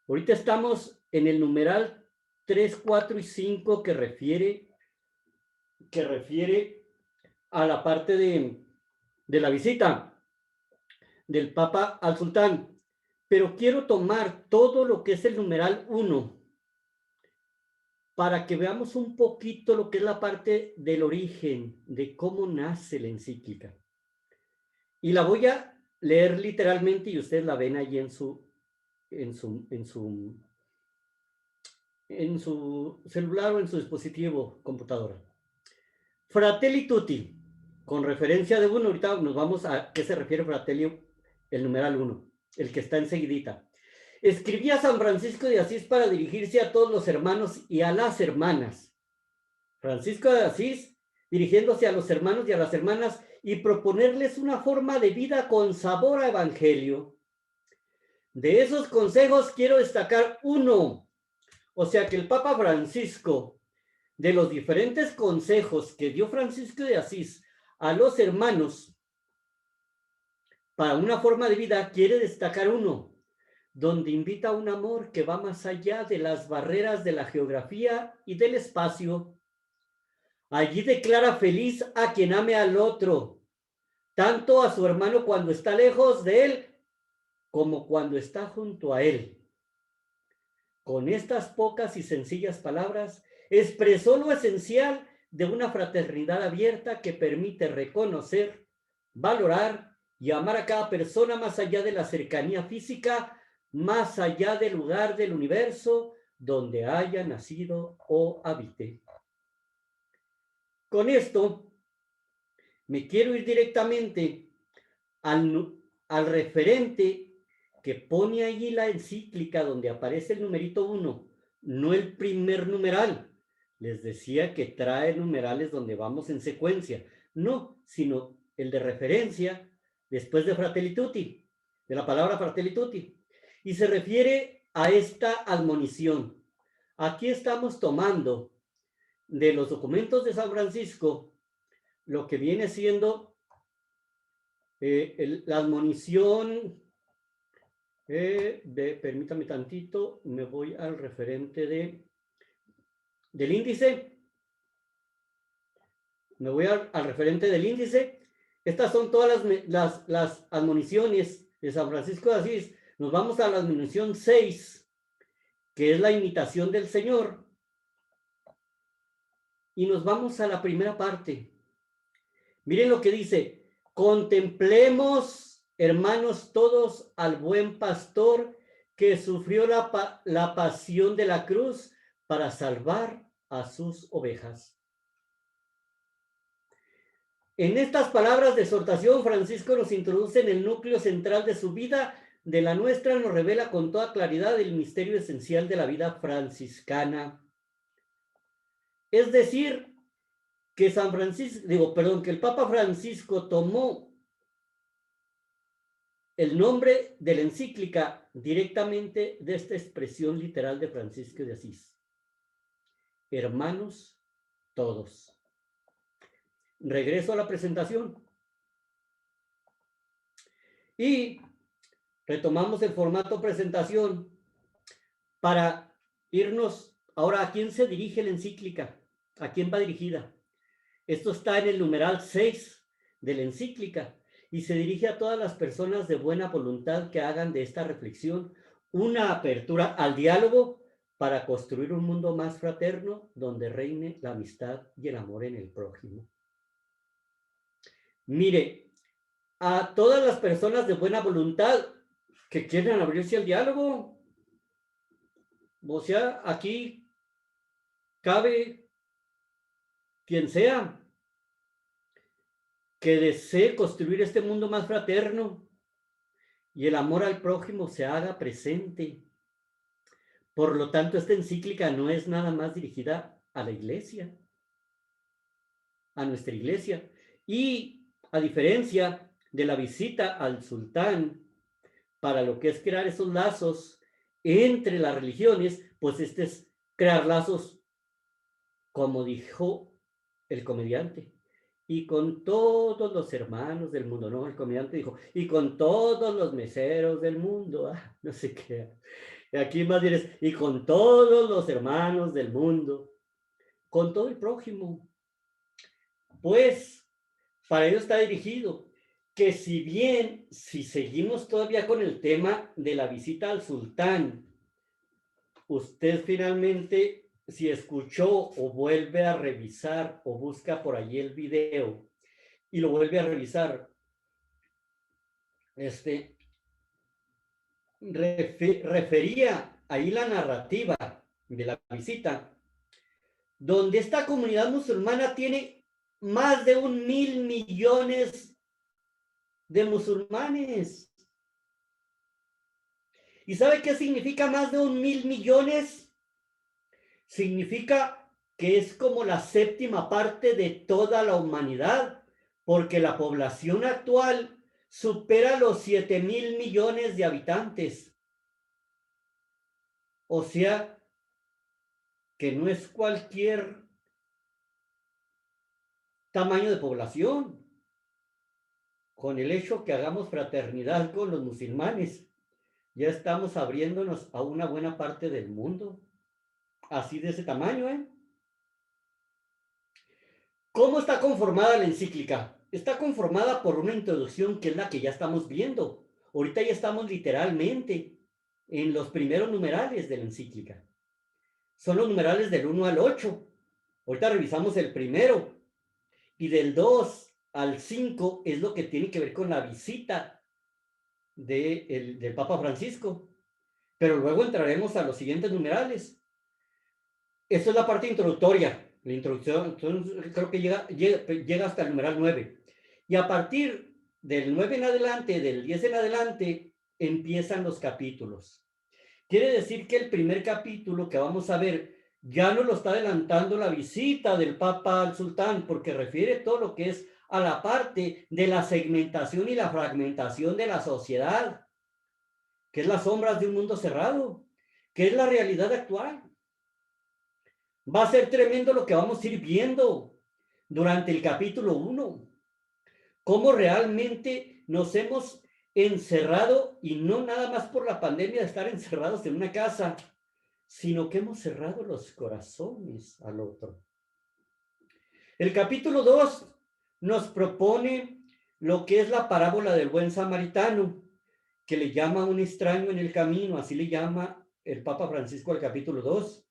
Ahorita estamos en el numeral 3, 4 y 5 que refiere a la parte de la visita del Papa al sultán. Pero quiero tomar todo lo que es el numeral 1 para que veamos un poquito lo que es la parte del origen, de cómo nace la encíclica. Y la voy a leer literalmente y ustedes la ven ahí en su celular o en su dispositivo computadora. Fratelli Tutti, con referencia de uno, ahorita nos vamos a qué se refiere Fratelli, el numeral 1, el que está enseguidita. Escribía San Francisco de Asís para dirigirse a todos los hermanos y a las hermanas. Francisco de Asís dirigiéndose a los hermanos y a las hermanas y proponerles una forma de vida con sabor a evangelio. De esos consejos quiero destacar uno. O sea que el Papa Francisco, de los diferentes consejos que dio Francisco de Asís a los hermanos para una forma de vida, quiere destacar uno, donde invita a un amor que va más allá de las barreras de la geografía y del espacio. Allí declara feliz a quien ame al otro, tanto a su hermano cuando está lejos de él, como cuando está junto a él. Con estas pocas y sencillas palabras, expresó lo esencial de una fraternidad abierta que permite reconocer, valorar y amar a cada persona más allá de la cercanía física, más allá del lugar del universo donde haya nacido o habite. Con esto, me quiero ir directamente al referente que pone allí la encíclica donde aparece el numerito 1, no el primer numeral. Les decía que trae numerales donde vamos en secuencia. No, sino el de referencia después de Fratelli Tutti, de la palabra Fratelli Tutti. Y se refiere a esta admonición. Aquí estamos tomando de los documentos de San Francisco lo que viene siendo la admonición Permítame tantito, me voy al referente del índice. Me voy al referente del índice. Estas son todas las admoniciones de San Francisco de Asís. Nos vamos a la admonición 6, que es la imitación del Señor. Y nos vamos a la primera parte. Miren lo que dice: contemplemos, hermanos todos, al buen pastor que sufrió la pasión de la cruz para salvar a sus ovejas. En estas palabras de exhortación, Francisco nos introduce en el núcleo central de su vida. De la nuestra nos revela con toda claridad el misterio esencial de la vida franciscana. Es decir, que que el Papa Francisco tomó el nombre de la encíclica directamente de esta expresión literal de Francisco de Asís: hermanos todos. Regreso a la presentación. Y retomamos el formato presentación para irnos ahora a quién se dirige la encíclica, a quién va dirigida. Esto está en el numeral 6 de la encíclica y se dirige a todas las personas de buena voluntad que hagan de esta reflexión una apertura al diálogo para construir un mundo más fraterno donde reine la amistad y el amor en el prójimo. Mire, a todas las personas de buena voluntad que quieran abrirse al diálogo, o sea, aquí cabe quien sea que desee construir este mundo más fraterno y el amor al prójimo se haga presente. Por lo tanto, esta encíclica no es nada más dirigida a la iglesia, a nuestra iglesia. Y a diferencia de la visita al sultán, para lo que es crear esos lazos entre las religiones, pues este es crear lazos, como dijo el comediante, y con todos los hermanos del mundo. No, el comediante dijo, y con todos los meseros del mundo. No sé qué. Aquí más bien es, y con todos los hermanos del mundo, con todo el prójimo. Pues para ello está dirigido, que si seguimos todavía con el tema de la visita al sultán, usted finalmente, si escuchó o vuelve a revisar o busca por allí el video y lo vuelve a revisar, refería ahí la narrativa de la visita, donde esta comunidad musulmana tiene más de 1.000 millones de musulmanes. ¿Y sabe qué significa más de 1.000 millones? Significa que es como la séptima parte de toda la humanidad, porque la población actual supera los 7.000 millones de habitantes. O sea, que no es cualquier tamaño de población. Con el hecho que hagamos fraternidad con los musulmanes, ya estamos abriéndonos a una buena parte del mundo. Así de ese tamaño, ¿eh? ¿Cómo está conformada la encíclica? Está conformada por una introducción que es la que ya estamos viendo. Ahorita ya estamos literalmente en los primeros numerales de la encíclica. Son los numerales del 1 al 8. Ahorita revisamos el primero. Y del 2 al 5 es lo que tiene que ver con la visita del Papa Francisco. Pero luego entraremos a los siguientes numerales. Esta es la parte introductoria. La introducción, entonces, creo que llega hasta el numeral 9. Y a partir del 9 en adelante, del 10 en adelante, empiezan los capítulos. Quiere decir que el primer capítulo que vamos a ver ya nos lo está adelantando la visita del Papa al sultán, porque refiere todo lo que es a la parte de la segmentación y la fragmentación de la sociedad, que es las sombras de un mundo cerrado, que es la realidad actual. Va a ser tremendo lo que vamos a ir viendo durante el capítulo 1, cómo realmente nos hemos encerrado, y no nada más por la pandemia de estar encerrados en una casa, sino que hemos cerrado los corazones al otro. El capítulo 2 nos propone lo que es la parábola del buen samaritano, que le llama a un extraño en el camino, así le llama el Papa Francisco al capítulo 2.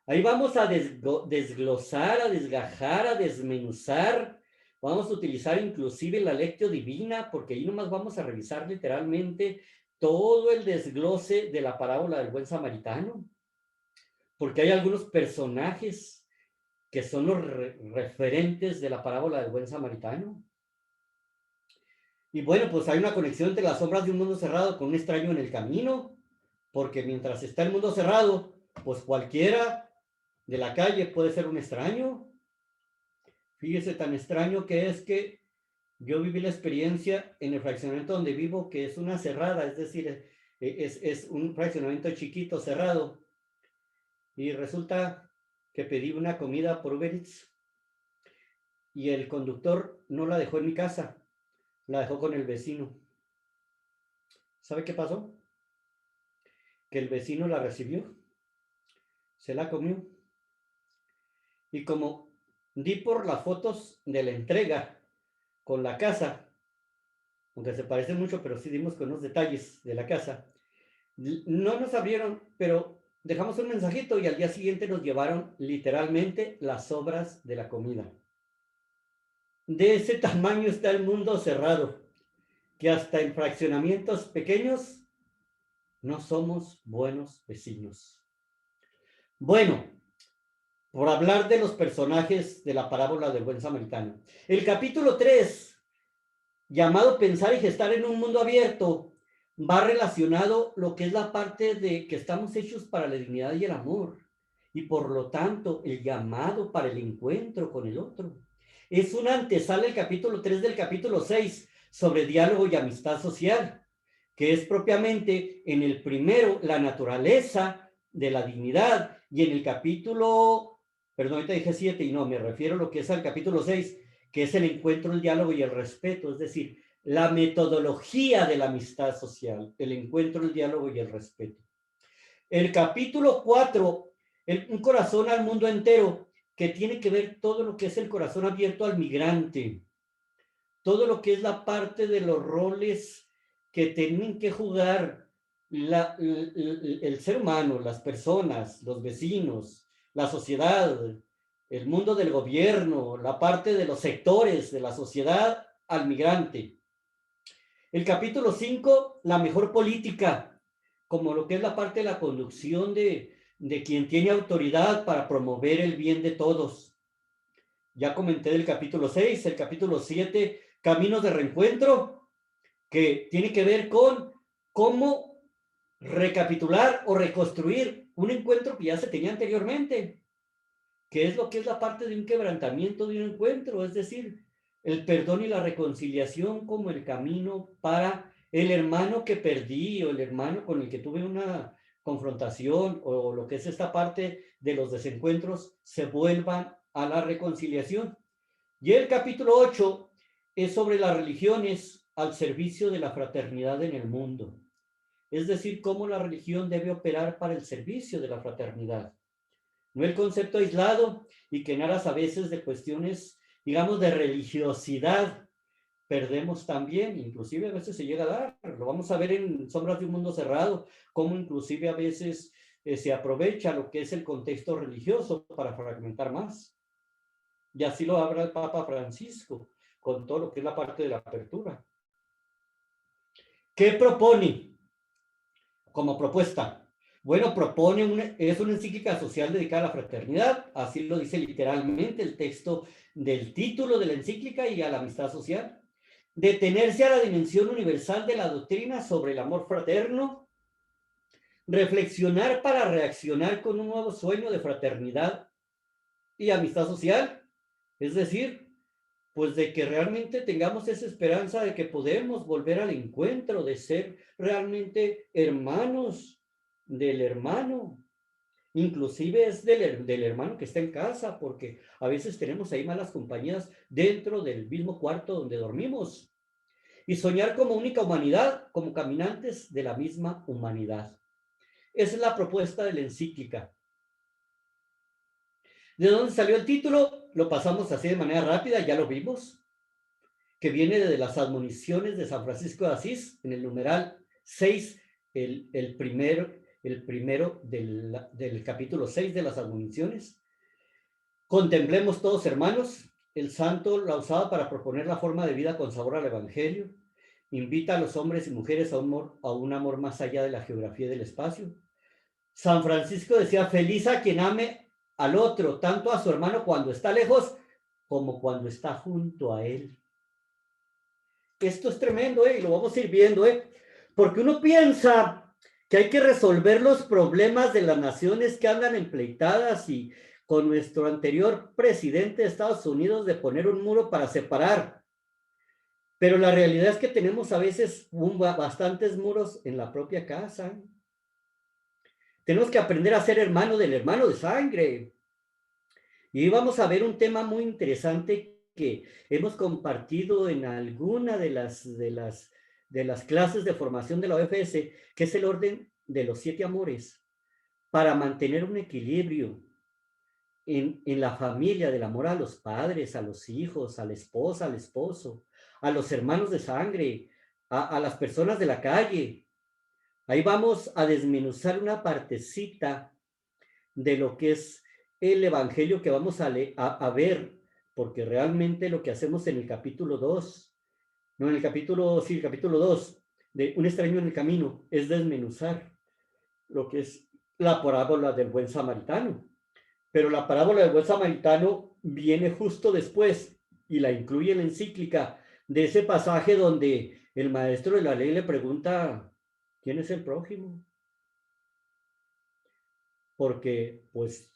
Ahí vamos a desglosar, a desgajar, a desmenuzar. Vamos a utilizar inclusive la Lectio Divina, porque ahí nomás vamos a revisar literalmente todo el desglose de la parábola del buen samaritano, porque hay algunos personajes que son los referentes de la parábola del buen samaritano. Y bueno, pues hay una conexión entre las sombras de un mundo cerrado con un extraño en el camino, porque mientras está el mundo cerrado, pues cualquiera de la calle puede ser un extraño. Fíjese, tan extraño que es que yo viví la experiencia en el fraccionamiento donde vivo, que es una cerrada, es decir, es un fraccionamiento chiquito, cerrado. Y resulta que pedí una comida por Uber Eats y el conductor no la dejó en mi casa, la dejó con el vecino. ¿Sabe qué pasó? Que el vecino la recibió, se la comió. Y como di por las fotos de la entrega con la casa, aunque se parecen mucho, pero sí dimos con unos detalles de la casa, no nos abrieron, pero dejamos un mensajito y al día siguiente nos llevaron literalmente las sobras de la comida. De ese tamaño está el mundo cerrado, que hasta en fraccionamientos pequeños no somos buenos vecinos. Bueno, por hablar de los personajes de la parábola del buen samaritano. El capítulo 3, llamado Pensar y Gestar en un Mundo Abierto, va relacionado lo que es la parte de que estamos hechos para la dignidad y el amor, y por lo tanto el llamado para el encuentro con el otro. Es una antesala el capítulo 3 del capítulo 6 sobre diálogo y amistad social, que es propiamente en el primero la naturaleza de la dignidad, y en el capítulo, perdón, ahorita dije 7 y no, me refiero a lo que es al capítulo 6, que es el encuentro, el diálogo y el respeto, es decir, la metodología de la amistad social, el encuentro, el diálogo y el respeto. El capítulo 4, un corazón al mundo entero, que tiene que ver todo lo que es el corazón abierto al migrante, todo lo que es la parte de los roles que tienen que jugar el ser humano, las personas, los vecinos, la sociedad, el mundo del gobierno, la parte de los sectores de la sociedad al migrante. El capítulo 5, la mejor política, como lo que es la parte de la conducción de quien tiene autoridad para promover el bien de todos. Ya comenté del capítulo 6, el capítulo 7, caminos de reencuentro, que tiene que ver con cómo recapitular o reconstruir un encuentro que ya se tenía anteriormente, que es lo que es la parte de un quebrantamiento de un encuentro, es decir, el perdón y la reconciliación como el camino para el hermano que perdí o el hermano con el que tuve una confrontación o lo que es esta parte de los desencuentros se vuelvan a la reconciliación. Y el capítulo 8 es sobre las religiones al servicio de la fraternidad en el mundo. Es decir, cómo la religión debe operar para el servicio de la fraternidad. No el concepto aislado y que en aras a veces de cuestiones, digamos, de religiosidad, perdemos también, inclusive a veces se llega a dar, lo vamos a ver en Sombras de un Mundo Cerrado, cómo inclusive a veces se aprovecha lo que es el contexto religioso para fragmentar más. Y así lo habla el Papa Francisco, con todo lo que es la parte de la apertura. ¿Qué propone como propuesta? Bueno, es una encíclica social dedicada a la fraternidad, así lo dice literalmente el texto del título de la encíclica, y a la amistad social. Detenerse a la dimensión universal de la doctrina sobre el amor fraterno, reflexionar para reaccionar con un nuevo sueño de fraternidad y amistad social, es decir, pues de que realmente tengamos esa esperanza de que podemos volver al encuentro, de ser realmente hermanos del hermano, inclusive es del hermano que está en casa, porque a veces tenemos ahí malas compañías dentro del mismo cuarto donde dormimos. y soñar como única humanidad, como caminantes de la misma humanidad. Esa es la propuesta de la encíclica. ¿De dónde salió el título? Lo pasamos así de manera rápida, ya lo vimos, que viene de las admoniciones de San Francisco de Asís, en el numeral 6, el primero del capítulo 6 de las admoniciones. Contemplemos todos, hermanos. El santo la usaba para proponer la forma de vida con sabor al evangelio. Invita a los hombres y mujeres a un amor más allá de la geografía y del espacio. San Francisco decía, feliz a quien ame al otro, tanto a su hermano cuando está lejos como cuando está junto a él. Esto es tremendo, y lo vamos a ir viendo, porque uno piensa que hay que resolver los problemas de las naciones que andan empleitadas y con nuestro anterior presidente de Estados Unidos de poner un muro para separar. Pero la realidad es que tenemos a veces bastantes muros en la propia casa. Tenemos que aprender a ser hermano del hermano de sangre. Y vamos a ver un tema muy interesante que hemos compartido en alguna de las clases de formación de la OFS, que es el orden de los 7 amores, para mantener un equilibrio en la familia, del amor a los padres, a los hijos, a la esposa, al esposo, a los hermanos de sangre, a las personas de la calle. Ahí vamos a desmenuzar una partecita de lo que es el evangelio que vamos a ver, porque realmente lo que hacemos en el capítulo 2, no en el capítulo 2, de Un extraño en el camino, es desmenuzar lo que es la parábola del buen samaritano. Pero la parábola del buen samaritano viene justo después y la incluye en la encíclica de ese pasaje donde el maestro de la ley le pregunta, ¿quién es el prójimo? Porque, pues,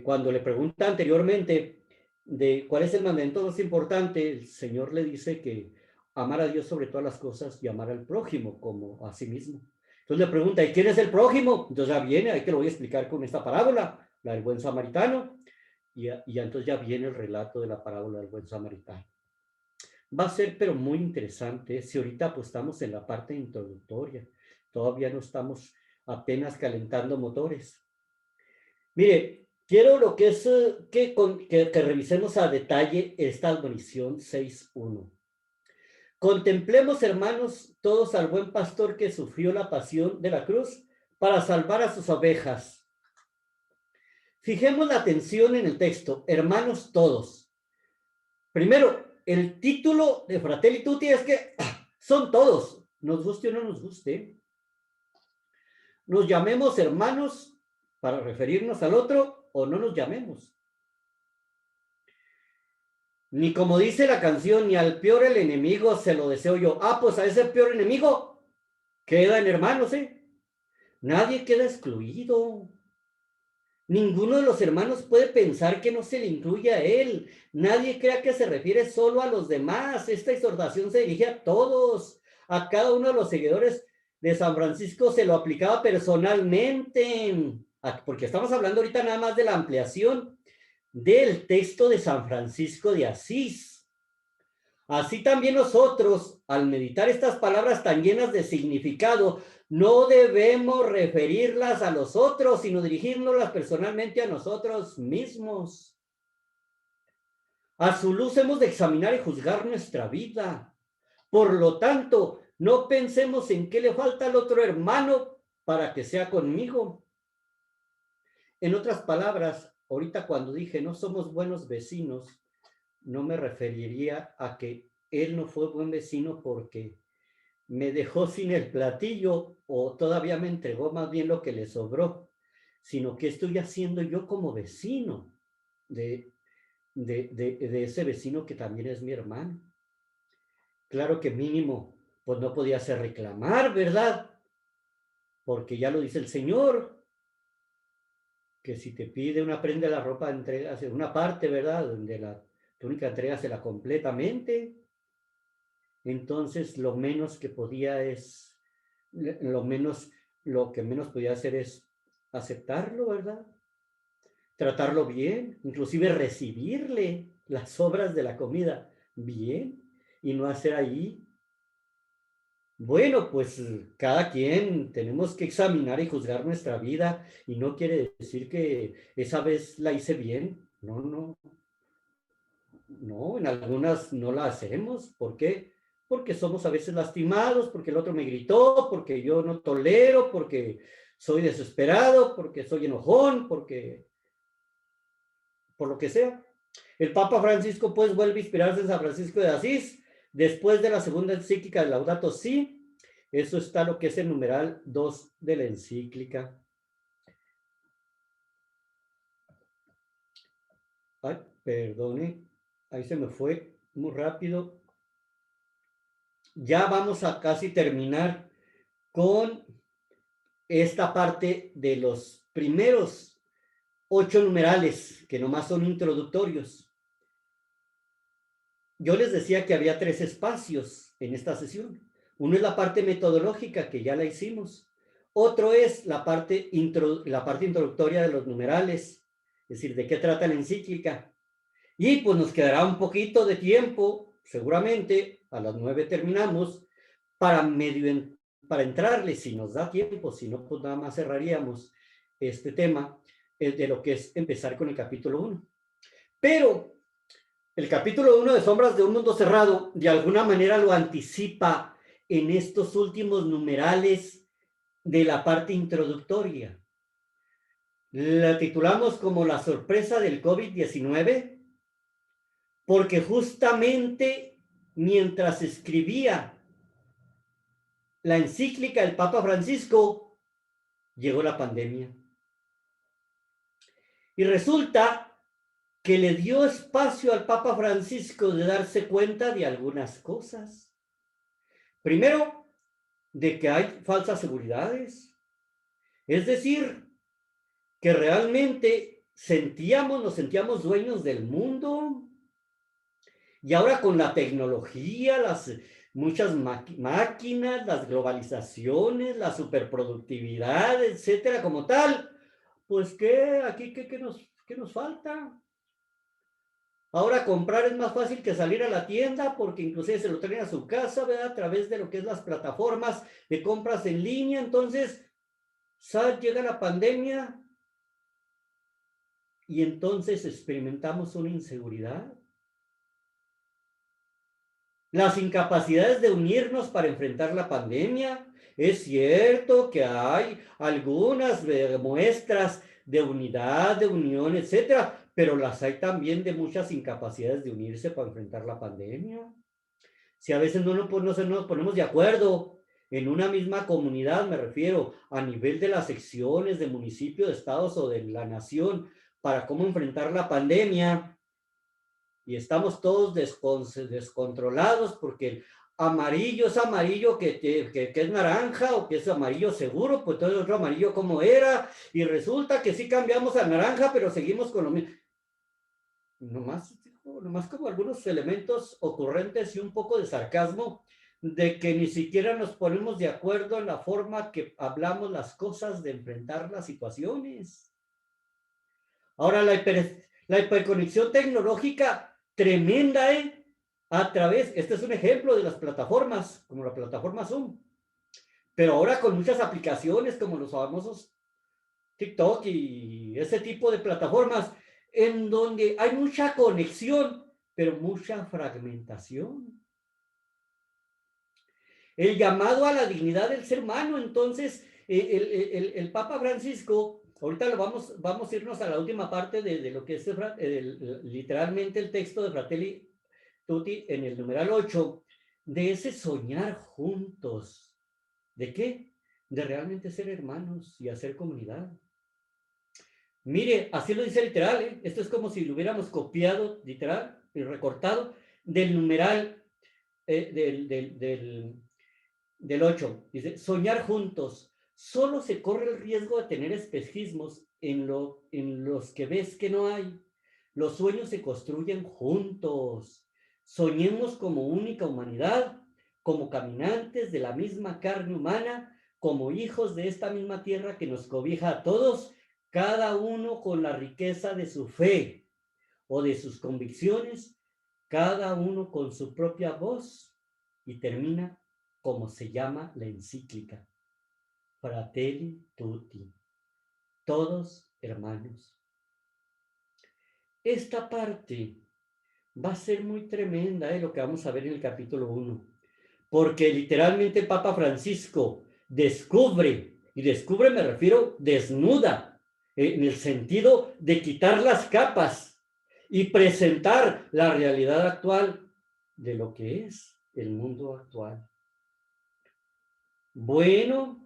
cuando le pregunta anteriormente de cuál es el mandamiento más importante, el Señor le dice que amar a Dios sobre todas las cosas y amar al prójimo como a sí mismo. Entonces le pregunta, ¿y quién es el prójimo? Entonces ya viene, ahí te lo voy a explicar con esta parábola, la del buen samaritano, y entonces ya viene el relato de la parábola del buen samaritano. Va a ser pero muy interesante, si ahorita pues estamos en la parte introductoria, todavía no estamos apenas calentando motores. Mire, quiero lo que es que revisemos a detalle esta admonición 6.1. Contemplemos, hermanos, todos al buen pastor que sufrió la pasión de la cruz para salvar a sus ovejas. Fijemos la atención en el texto, hermanos todos. Primero, el título de Fratelli Tutti es que son todos, nos guste o no nos guste. Nos llamemos hermanos para referirnos al otro o no nos llamemos. Ni como dice la canción, ni al peor el enemigo se lo deseo yo. Pues a ese peor enemigo quedan hermanos, Nadie queda excluido. Ninguno de los hermanos puede pensar que no se le incluye a él. Nadie crea que se refiere solo a los demás. Esta exhortación se dirige a todos. A cada uno de los seguidores de San Francisco se lo aplicaba personalmente. Porque estamos hablando ahorita nada más de la ampliación del texto de San Francisco de Asís. Así también nosotros, al meditar estas palabras tan llenas de significado, no debemos referirlas a los otros, sino dirigirnoslas personalmente a nosotros mismos. A su luz hemos de examinar y juzgar nuestra vida. Por lo tanto, no pensemos en qué le falta al otro hermano para que sea conmigo. En otras palabras, ahorita cuando dije no somos buenos vecinos, no me referiría a que él no fue buen vecino porque me dejó sin el platillo o todavía me entregó más bien lo que le sobró, sino que estoy haciendo yo como vecino de ese vecino que también es mi hermano. Claro que mínimo, pues no podía ser reclamar, ¿verdad? Porque ya lo dice el Señor, que si te pide una prenda de la ropa, entregas una parte, ¿verdad? Donde la túnica entrégasela completamente. Entonces, lo que menos podía hacer es aceptarlo, ¿verdad? Tratarlo bien, inclusive recibirle las sobras de la comida bien, y no hacer ahí Bueno, pues cada quien tenemos que examinar y juzgar nuestra vida y no quiere decir que esa vez la hice bien. No, no, no, en algunas no la hacemos. ¿Por qué? Porque somos a veces lastimados, porque el otro me gritó, porque yo no tolero, porque soy desesperado, porque soy enojón, porque por lo que sea. El Papa Francisco pues vuelve a inspirarse en San Francisco de Asís después de la segunda encíclica de Laudato Si. Eso está lo que es el numeral 2 de la encíclica. Ay, perdone, ahí se me fue muy rápido. Ya vamos a casi terminar con esta parte de los primeros 8 numerales, que nomás son introductorios. Yo les decía que había 3 espacios en esta sesión. Uno es la parte metodológica, que ya la hicimos. Otro es la parte introductoria de los numerales, es decir, de qué trata la encíclica. Y pues nos quedará un poquito de tiempo, seguramente, a las 9 terminamos, para entrarle, si nos da tiempo, si no, pues nada más cerraríamos este tema de lo que es empezar con el capítulo 1. Pero el capítulo 1 de Sombras de un Mundo Cerrado, de alguna manera lo anticipa en estos últimos numerales de la parte introductoria. La titulamos como La sorpresa del COVID-19, porque justamente mientras escribía la encíclica del Papa Francisco, llegó la pandemia. Y resulta que le dio espacio al Papa Francisco de darse cuenta de algunas cosas. Primero, de que hay falsas seguridades. Es decir, que realmente nos sentíamos dueños del mundo. Y ahora con la tecnología, las muchas máquinas, las globalizaciones, la superproductividad, etcétera, como tal, pues ¿qué nos falta? Ahora comprar es más fácil que salir a la tienda porque inclusive se lo traen a su casa, ¿verdad? A través de lo que es las plataformas de compras en línea. Entonces, llega la pandemia y entonces experimentamos una inseguridad. Las incapacidades de unirnos para enfrentar la pandemia. Es cierto que hay algunas muestras de unidad, de unión, etcétera, pero las hay también de muchas incapacidades de unirse para enfrentar la pandemia. Si a veces no nos ponemos de acuerdo en una misma comunidad, me refiero a nivel de las secciones, de municipios, de estados o de la nación, para cómo enfrentar la pandemia, y estamos todos descontrolados porque el amarillo es amarillo que es naranja o que es amarillo seguro, pues todo el otro amarillo como era, y resulta que sí cambiamos a naranja, pero seguimos con lo mismo. Nomás como algunos elementos ocurrentes y un poco de sarcasmo de que ni siquiera nos ponemos de acuerdo en la forma que hablamos las cosas, de enfrentar las situaciones. Ahora la hiperconexión tecnológica tremenda, a través, este es un ejemplo de las plataformas, como la plataforma Zoom, pero ahora con muchas aplicaciones como los famosos TikTok y ese tipo de plataformas, en donde hay mucha conexión, pero mucha fragmentación. El llamado a la dignidad del ser humano. Entonces, el Papa Francisco, ahorita vamos a irnos a la última parte de lo que es literalmente el texto de Fratelli Tutti en el numeral 8, de ese soñar juntos. ¿De qué? De realmente ser hermanos y hacer comunidad. Mire, así lo dice literal, esto es como si lo hubiéramos copiado literal y recortado del numeral del 8. Dice, soñar juntos. Solo se corre el riesgo de tener espejismos en los que ves que no hay. Los sueños se construyen juntos. Soñemos como única humanidad, como caminantes de la misma carne humana, como hijos de esta misma tierra que nos cobija a todos, cada uno con la riqueza de su fe o de sus convicciones, cada uno con su propia voz, y termina como se llama la encíclica. Fratelli tutti. Todos hermanos. Esta parte va a ser muy tremenda, lo que vamos a ver en el capítulo 1. Porque literalmente el Papa Francisco descubre, y descubre me refiero desnuda, en el sentido de quitar las capas y presentar la realidad actual de lo que es el mundo actual. Bueno,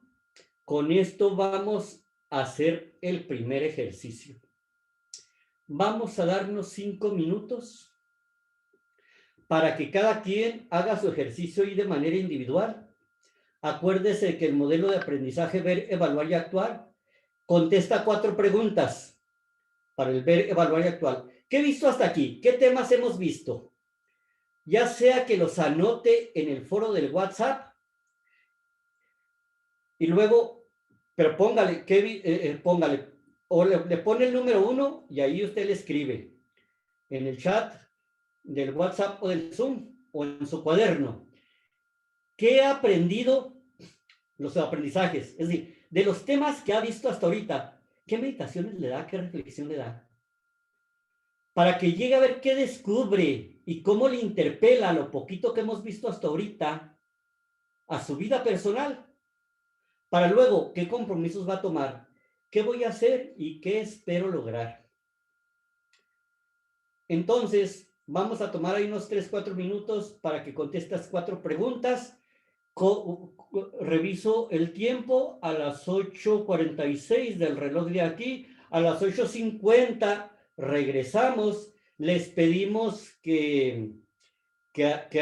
con esto vamos a hacer el primer ejercicio. Vamos a darnos 5 minutos para que cada quien haga su ejercicio y de manera individual. Acuérdese que el modelo de aprendizaje ver, evaluar y actuar contesta 4 preguntas para el ver, evaluar y actuar. ¿Qué he visto hasta aquí? ¿Qué temas hemos visto? Ya sea que los anote en el foro del WhatsApp y luego, pero póngale, póngale, o le pone el número 1 y ahí usted le escribe en el chat del WhatsApp o del Zoom o en su cuaderno. ¿Qué ha aprendido? Los aprendizajes, es decir, de los temas que ha visto hasta ahorita, ¿qué meditaciones le da? ¿Qué reflexión le da? Para que llegue a ver qué descubre y cómo le interpela lo poquito que hemos visto hasta ahorita a su vida personal. Para luego, ¿qué compromisos va a tomar? ¿Qué voy a hacer y qué espero lograr? Entonces, vamos a tomar ahí unos 3-4 minutos para que contestes 4 preguntas. Reviso el tiempo a las 8:46 del reloj de aquí. A las 8:50 regresamos. Les pedimos que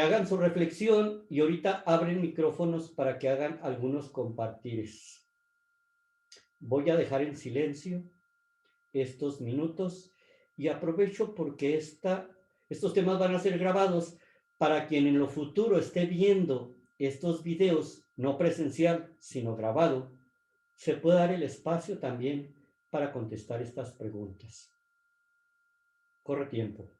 hagan su reflexión y ahorita abren micrófonos para que hagan algunos compartires. Voy a dejar en silencio estos minutos y aprovecho porque estos temas van a ser grabados para quien en lo futuro esté viendo estos videos, no presencial, sino grabado, se puede dar el espacio también para contestar estas preguntas. Corre tiempo.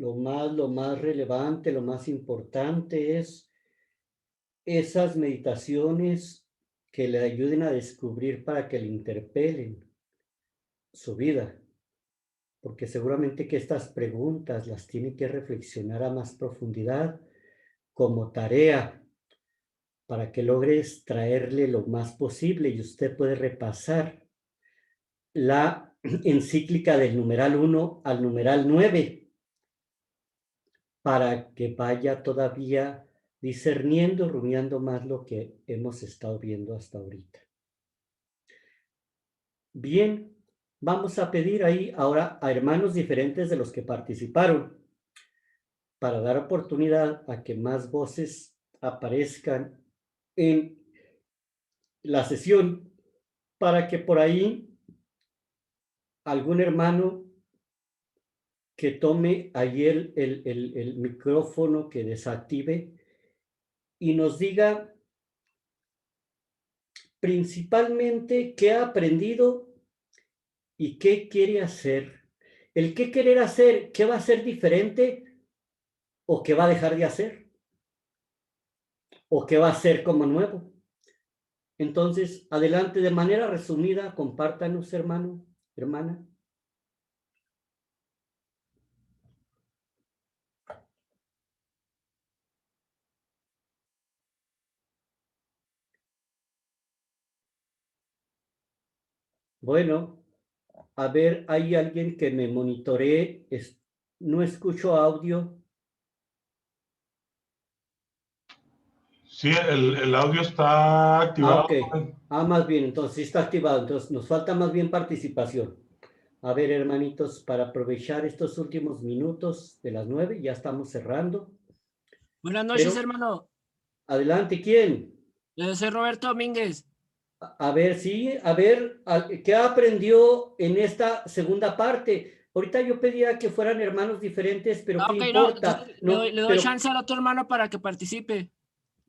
lo más relevante, lo más importante es esas meditaciones que le ayuden a descubrir para que le interpelen su vida, porque seguramente que estas preguntas las tiene que reflexionar a más profundidad como tarea para que logre extraerle lo más posible y usted puede repasar la encíclica del numeral 1 al numeral 9 para que vaya todavía discerniendo, rumiando más lo que hemos estado viendo hasta ahorita. Bien, vamos a pedir ahí ahora a hermanos diferentes de los que participaron para dar oportunidad a que más voces aparezcan en la sesión, para que por ahí algún hermano que tome ahí el micrófono, que desactive y nos diga principalmente qué ha aprendido y qué quiere hacer. El qué querer hacer, qué va a ser diferente o qué va a dejar de hacer o qué va a hacer como nuevo. Entonces, adelante, de manera resumida, compártanos, hermano, hermana. Bueno, a ver, hay alguien que me monitoree. No escucho audio. Sí, el audio está activado. Ok. Más bien, entonces sí está activado. Entonces nos falta más bien participación. A ver, hermanitos, para aprovechar estos últimos minutos de las 9, ya estamos cerrando. Buenas noches, hermano. Adelante, ¿quién? Yo soy Roberto Domínguez. A ver, sí, a ver, ¿qué aprendió en esta segunda parte? Ahorita yo pedía que fueran hermanos diferentes, pero ¿qué importa? Le doy chance al otro hermano para que participe.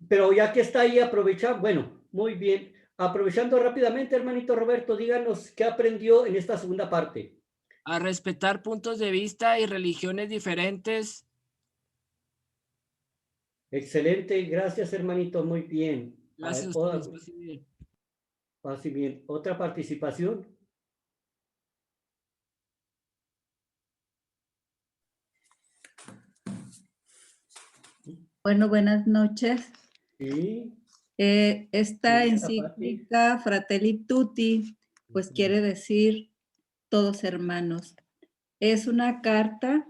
Pero ya que está ahí, aprovecha. Bueno, muy bien. Aprovechando rápidamente, hermanito Roberto, díganos qué aprendió en esta segunda parte. A respetar puntos de vista y religiones diferentes. Excelente, gracias, hermanito, muy bien. Gracias. Así bien. ¿Otra participación? Bueno, buenas noches. Sí. Esta encíclica Fratelli Tutti, pues quiere decir todos hermanos. Es una carta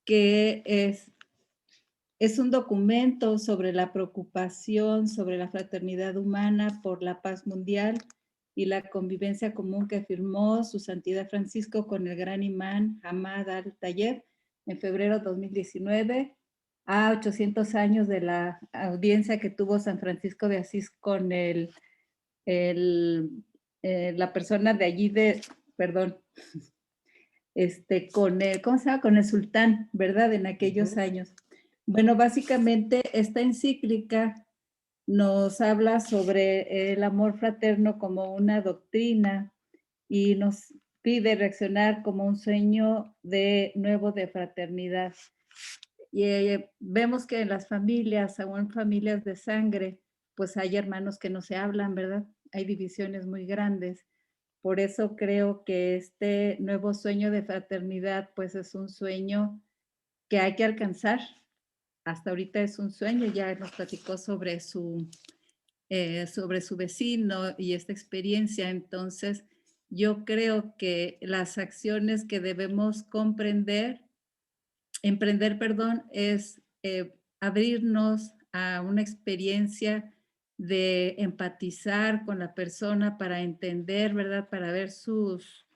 que es un documento sobre la preocupación, sobre la fraternidad humana por la paz mundial y la convivencia común que firmó su Santidad Francisco con el gran imán Hamad al-Tayeb en febrero de 2019, a 800 años de la audiencia que tuvo San Francisco de Asís con la persona de allí con el, ¿cómo se llama? Con el sultán, ¿verdad? En aquellos años. Bueno, básicamente esta encíclica nos habla sobre el amor fraterno como una doctrina y nos pide reaccionar como un sueño nuevo de fraternidad. Y vemos que en las familias, aún familias de sangre, pues hay hermanos que no se hablan, ¿verdad? Hay divisiones muy grandes. Por eso creo que este nuevo sueño de fraternidad, pues es un sueño que hay que alcanzar. Hasta ahorita es un sueño, ya nos platicó sobre su vecino y esta experiencia. Entonces, yo creo que las acciones que debemos emprender, es abrirnos a una experiencia de empatizar con la persona para entender, ¿verdad? Para ver sus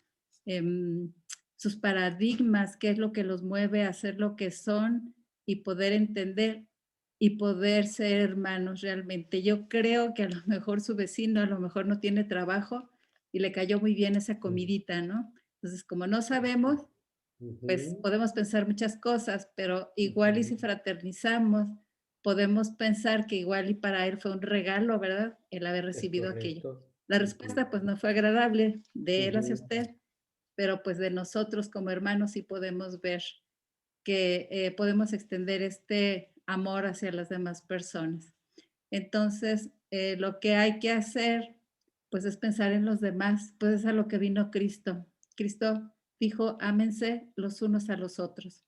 paradigmas, qué es lo que los mueve a ser lo que son y poder entender y poder ser hermanos realmente. Yo creo que a lo mejor su vecino a lo mejor no tiene trabajo y le cayó muy bien esa comidita, ¿no? Entonces, como no sabemos, pues podemos pensar muchas cosas, pero igual y si fraternizamos, podemos pensar que igual y para él fue un regalo, ¿verdad? El haber recibido aquello. La respuesta pues no fue agradable de él hacia usted, pero pues de nosotros como hermanos sí podemos ver que podemos extender este amor hacia las demás personas. Entonces, lo que hay que hacer, pues es pensar en los demás, pues es a lo que vino Cristo. Cristo dijo, ámense los unos a los otros.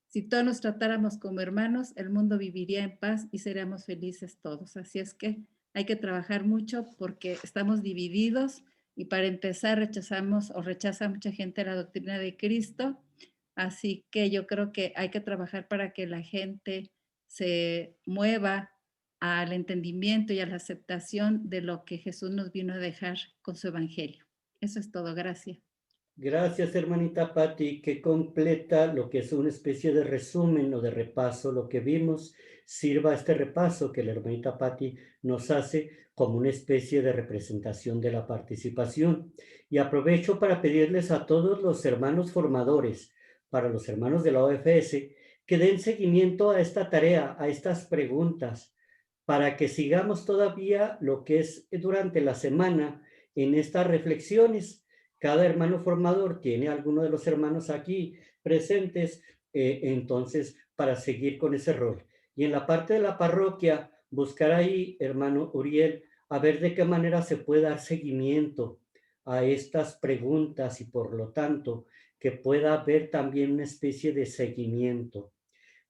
Si todos nos tratáramos como hermanos, el mundo viviría en paz y seríamos felices todos. Así es que hay que trabajar mucho porque estamos divididos y para empezar rechaza mucha gente la doctrina de Cristo. Así que yo creo que hay que trabajar para que la gente se mueva al entendimiento y a la aceptación de lo que Jesús nos vino a dejar con su evangelio. Eso es todo. Gracias. Gracias, hermanita Patti, que completa lo que es una especie de resumen o de repaso. Lo que vimos, sirva este repaso que la hermanita Patti nos hace como una especie de representación de la participación. Y aprovecho para pedirles a todos los hermanos formadores, para los hermanos de la OFS, que den seguimiento a esta tarea, a estas preguntas, para que sigamos todavía lo que es durante la semana en estas reflexiones. Cada hermano formador tiene alguno de los hermanos aquí presentes, entonces, para seguir con ese rol. Y en la parte de la parroquia, buscar ahí, hermano Uriel, a ver de qué manera se puede dar seguimiento a estas preguntas y, por lo tanto, que pueda haber también una especie de seguimiento.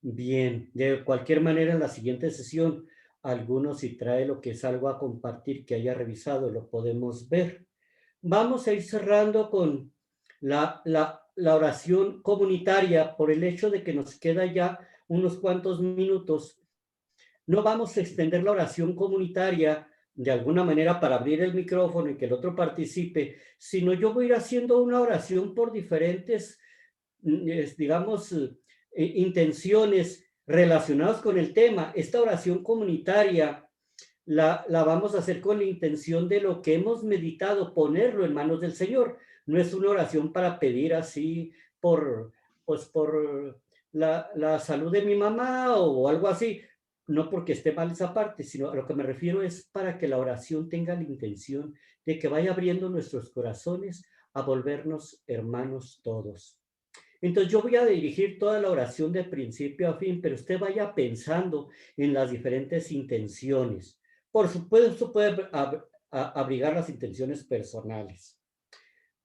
Bien, de cualquier manera, en la siguiente sesión, algunos, si trae lo que es algo a compartir que haya revisado, lo podemos ver. Vamos a ir cerrando con la oración comunitaria por el hecho de que nos queda ya unos cuantos minutos. No vamos a extender la oración comunitaria de alguna manera para abrir el micrófono y que el otro participe, sino yo voy a ir haciendo una oración por diferentes, digamos, intenciones relacionadas con el tema. Esta oración comunitaria la vamos a hacer con la intención de lo que hemos meditado, ponerlo en manos del Señor. No es una oración para pedir así por la salud de mi mamá o algo así, no porque esté mal esa parte, sino a lo que me refiero es para que la oración tenga la intención de que vaya abriendo nuestros corazones a volvernos hermanos todos. Entonces yo voy a dirigir toda la oración de principio a fin, pero usted vaya pensando en las diferentes intenciones. Por supuesto, puede abrigar las intenciones personales,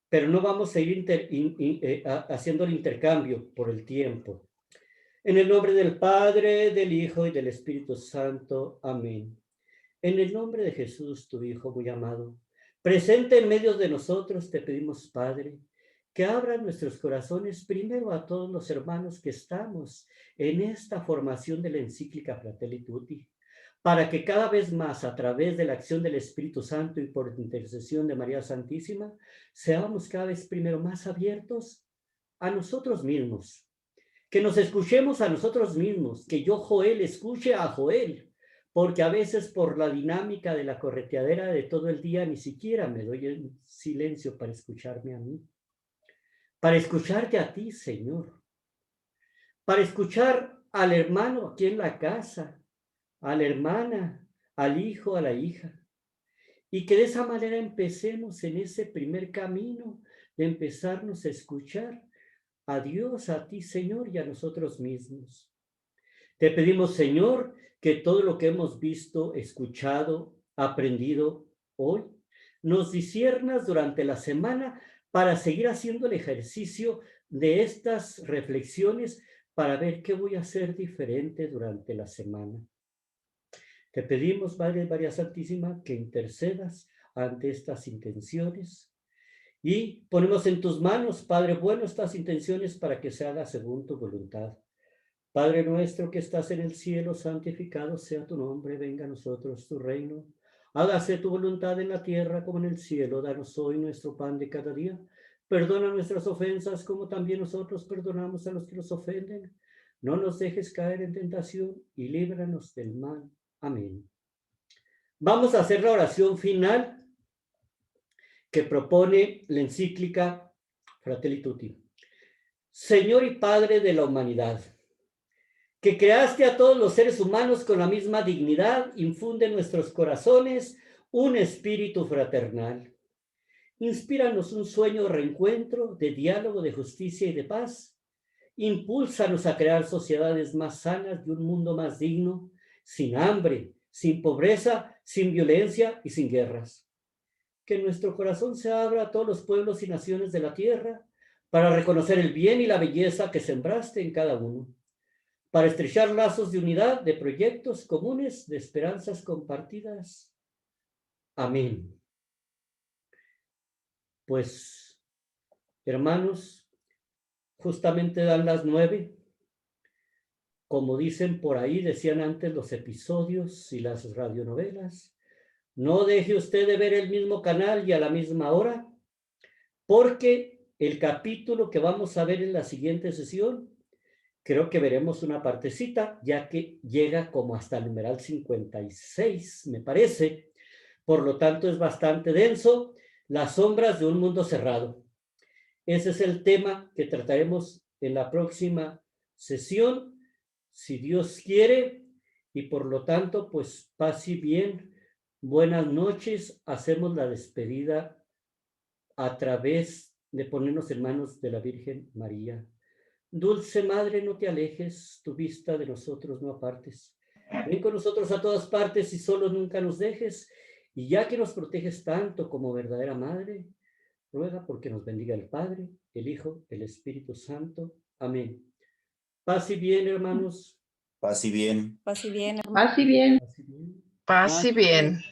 pero no vamos a ir haciendo el intercambio por el tiempo. En el nombre del Padre, del Hijo y del Espíritu Santo. Amén. En el nombre de Jesús, tu Hijo muy amado, presente en medio de nosotros, te pedimos, Padre, que abran nuestros corazones primero a todos los hermanos que estamos en esta formación de la encíclica Fratelli Tutti, para que cada vez más, a través de la acción del Espíritu Santo y por intercesión de María Santísima, seamos cada vez primero más abiertos a nosotros mismos, que nos escuchemos a nosotros mismos, que yo, Joel, escuche a Joel, porque a veces por la dinámica de la correteadera de todo el día ni siquiera me doy en silencio para escucharme a mí, para escucharte a ti, Señor, para escuchar al hermano aquí en la casa, a la hermana, al hijo, a la hija, y que de esa manera empecemos en ese primer camino de empezarnos a escuchar a Dios, a ti, Señor, y a nosotros mismos. Te pedimos, Señor, que todo lo que hemos visto, escuchado, aprendido hoy, nos disciernas durante la semana para seguir haciendo el ejercicio de estas reflexiones para ver qué voy a hacer diferente durante la semana. Te pedimos, Madre María Santísima, que intercedas ante estas intenciones y ponemos en tus manos, Padre bueno, estas intenciones para que se haga según tu voluntad. Padre nuestro que estás en el cielo, santificado sea tu nombre, venga a nosotros tu reino. Hágase tu voluntad en la tierra como en el cielo. Danos hoy nuestro pan de cada día. Perdona nuestras ofensas como también nosotros perdonamos a los que nos ofenden. No nos dejes caer en tentación y líbranos del mal. Amén. Vamos a hacer la oración final que propone la encíclica Fratelli Tutti. Señor y Padre de la humanidad, que creaste a todos los seres humanos con la misma dignidad, infunde en nuestros corazones un espíritu fraternal. Inspíranos un sueño de reencuentro, de diálogo, de justicia y de paz, Impúlsanos a crear sociedades más sanas y un mundo más digno, sin hambre, sin pobreza, sin violencia y sin guerras. Que nuestro corazón se abra a todos los pueblos y naciones de la tierra para reconocer el bien y la belleza que sembraste en cada uno, para estrechar lazos de unidad, de proyectos comunes, de esperanzas compartidas. Amén. Pues, hermanos, justamente dan las 9. Como dicen por ahí, decían antes los episodios y las radionovelas. No deje usted de ver el mismo canal y a la misma hora, porque el capítulo que vamos a ver en la siguiente sesión, creo que veremos una partecita, ya que llega como hasta el numeral 56, me parece. Por lo tanto, es bastante denso. Las sombras de un mundo cerrado. Ese es el tema que trataremos en la próxima sesión, si Dios quiere, y por lo tanto, pues paz y bien. Buenas noches. Hacemos la despedida a través de ponernos en manos de la Virgen María. Dulce Madre, no te alejes, tu vista de nosotros no apartes. Ven con nosotros a todas partes y solo nunca nos dejes. Y ya que nos proteges tanto como verdadera Madre, ruega porque nos bendiga el Padre, el Hijo, el Espíritu Santo. Amén. Paz y bien, hermanos. Paz y bien. Paz y bien, hermano. Paz y bien. Paz y bien. Paz y bien.